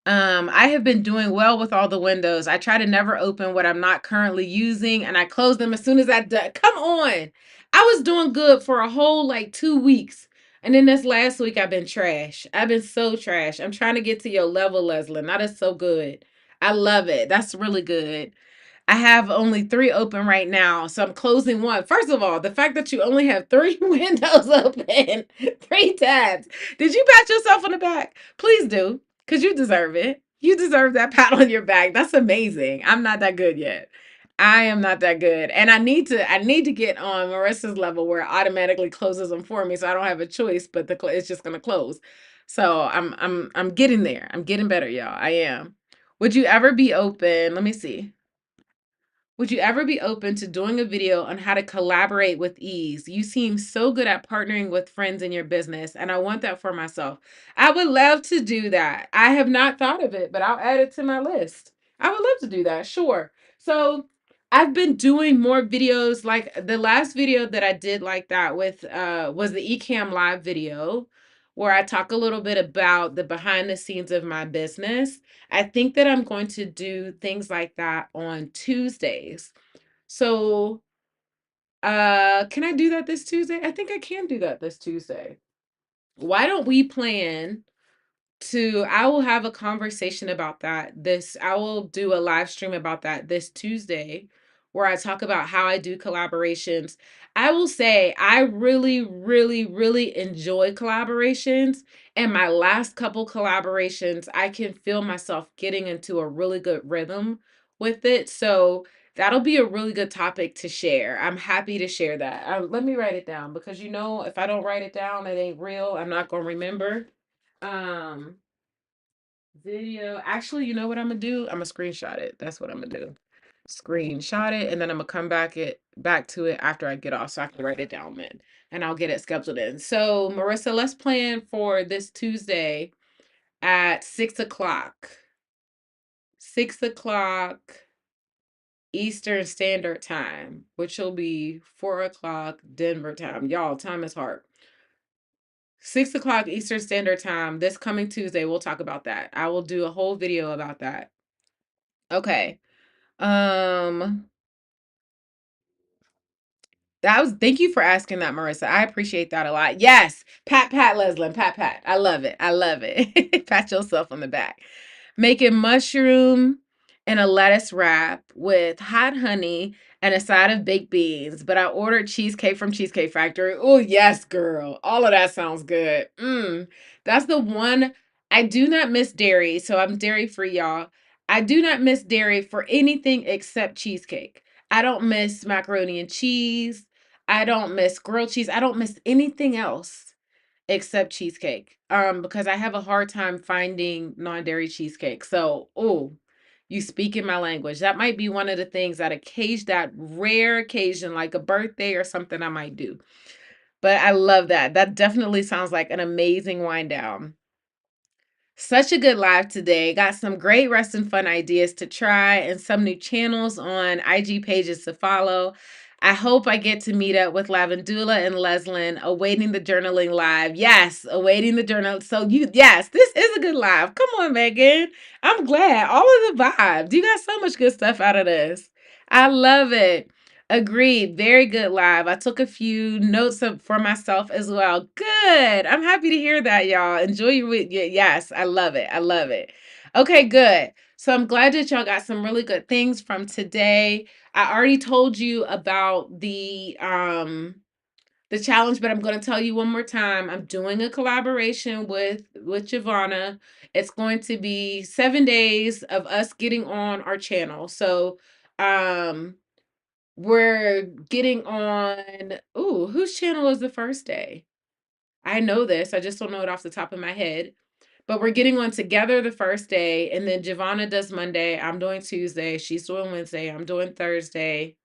I have been doing well with all the windows. I try to never open what I'm not currently using, and I close them as soon as I do. Come on. I was doing good for a whole like 2 weeks. And then this last week I've been trash. I've been so trash. I'm trying to get to your level, Leslie. That is so good. I love it. That's really good. I have only three open right now, so I'm closing one. First of all, the fact that you only have three windows open, three tabs. Did you pat yourself on the back? Please do, because you deserve it. You deserve that pat on your back. That's amazing. I'm not that good yet. I am not that good. And I need to get on Marissa's level where it automatically closes them for me, so I don't have a choice, but it's just gonna close. So I'm getting there. I'm getting better, y'all. I am. Would you ever be open? Let me see. Would you ever be open to doing a video on how to collaborate with ease? You seem so good at partnering with friends in your business, and I want that for myself. I would love to do that. I have not thought of it, but I'll add it to my list. I would love to do that, sure. So I've been doing more videos. Like the last video that I did like that with was the Ecamm live video where I talk a little bit about the behind the scenes of my business. I think that I'm going to do things like that on Tuesdays. So, can I do that this Tuesday? I think I can do that this Tuesday. Why don't we plan to I will have a conversation about that this I will do a live stream about that this Tuesday where I talk about how I do collaborations. I will say I really really really enjoy collaborations, and my last couple collaborations I can feel myself getting into a really good rhythm with it. So that'll be a really good topic to share. I'm happy to share that. Let me write it down, because if I don't write it down, it ain't real. I'm not going to remember. um Video. Actually, you know what I'm gonna do? I'm gonna screenshot it. That's what I'm gonna do. Screenshot it, and then I'm gonna come back to it after I get off, so I can write it down then, and I'll get it scheduled in. So, Marissa, let's plan for this Tuesday at 6 o'clock. 6 o'clock Eastern Standard Time, which will be 4 o'clock Denver time. Y'all, time is hard. 6 o'clock Eastern Standard Time this coming Tuesday. We'll talk about that. I will do a whole video about that. Okay. Um, thank you for asking that, Marissa. I appreciate that a lot. Yes. Pat Leslie. Pat. I love it. I love it. Pat yourself on the back. Making mushroom and a lettuce wrap with hot honey and a side of baked beans. But I ordered cheesecake from Cheesecake Factory. Oh, yes, girl. All of that sounds good. That's the one. I do not miss dairy, so I'm dairy free, y'all. I do not miss dairy for anything except cheesecake. I don't miss macaroni and cheese. I don't miss grilled cheese. I don't miss anything else. except cheesecake. Because I have a hard time finding non-dairy cheesecake. So, oh, you speak in my language. That might be one of the things that rare occasion, like a birthday or something, I might do. But I love that. That definitely sounds like an amazing wind down. Such a good live today. Got some great rest and fun ideas to try and some new channels on IG pages to follow. I hope I get to meet up with Lavendula and Leslyn awaiting the journaling live. Yes, awaiting the journal. So yes, this is a good live. Come on, Megan. I'm glad. All of the vibes. You got so much good stuff out of this. I love it. Agreed. Very good live. I took a few notes up for myself as well. Good. I'm happy to hear that, y'all. Enjoy your week. Yes, I love it. I love it. Okay, good. So I'm glad that y'all got some really good things from today. I already told you about the challenge, but I'm going to tell you one more time. I'm doing a collaboration with Giovanna. It's going to be 7 days of us getting on our channel. So, we're getting on, ooh, whose channel is the first day? I know this, I just don't know it off the top of my head. But we're getting on together the first day, and then Giovanna does Monday, I'm doing Tuesday, she's doing Wednesday, I'm doing Thursday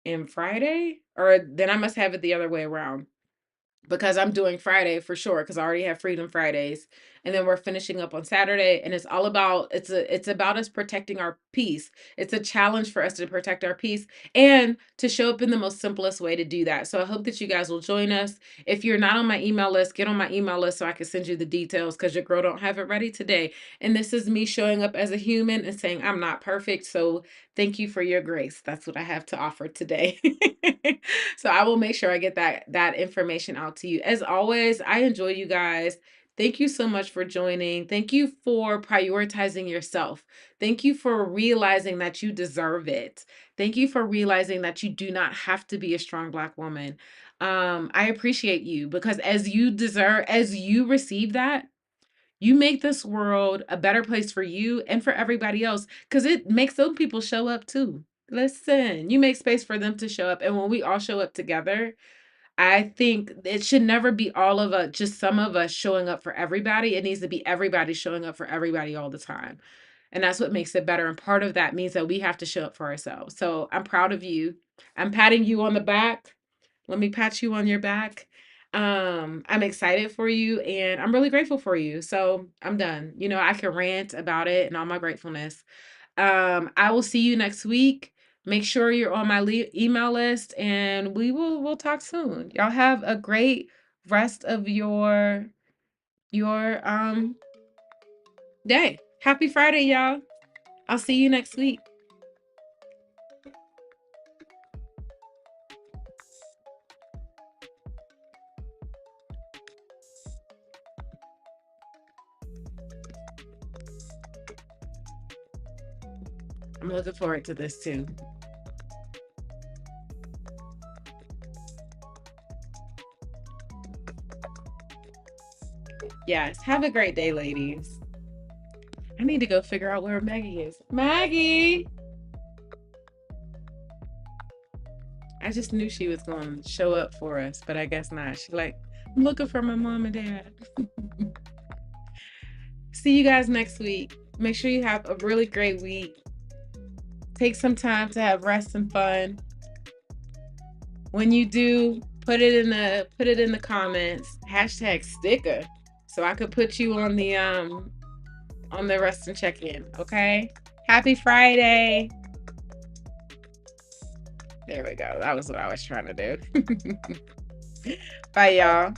and Friday? Or then I must have it the other way around. Because I'm doing Friday for sure, because I already have Freedom Fridays, and then we're finishing up on Saturday, and it's all about it's about us protecting our peace. It's a challenge for us to protect our peace and to show up in the most simplest way to do that. So I hope that you guys will join us. If you're not on my email list, get on my email list so I can send you the details, because your girl don't have it ready today. And this is me showing up as a human and saying I'm not perfect. So thank you for your grace. That's what I have to offer today. So I will make sure I get that information out to you. As always, I enjoy you guys. Thank you so much for joining. Thank you for prioritizing yourself. Thank you for realizing that you deserve it. Thank you for realizing that you do not have to be a strong Black woman. I appreciate you, because as you receive that, you make this world a better place for you and for everybody else, because it makes those people show up too. Listen, you make space for them to show up. And when we all show up together, I think it should never be all of us, just some of us showing up for everybody. It needs to be everybody showing up for everybody all the time. And that's what makes it better. And part of that means that we have to show up for ourselves. So I'm proud of you. I'm patting you on the back. Let me pat you on your back. I'm excited for you and I'm really grateful for you. So I'm done. I can rant about it and all my gratefulness. I will see you next week. Make sure you're on my email list, and we'll talk soon. Y'all have a great rest of your day. Happy Friday, y'all. I'll see you next week. I'm looking forward to this too. Yes, have a great day, ladies. I need to go figure out where Maggie is. Maggie! I just knew she was going to show up for us, but I guess not. She's like, I'm looking for my mom and dad. See you guys next week. Make sure you have a really great week. Take some time to have rest and fun. When you do, put it in the comments. #sticker. So I could put you on the rest and check-in. Okay? Happy Friday. There we go. That was what I was trying to do. Bye, y'all.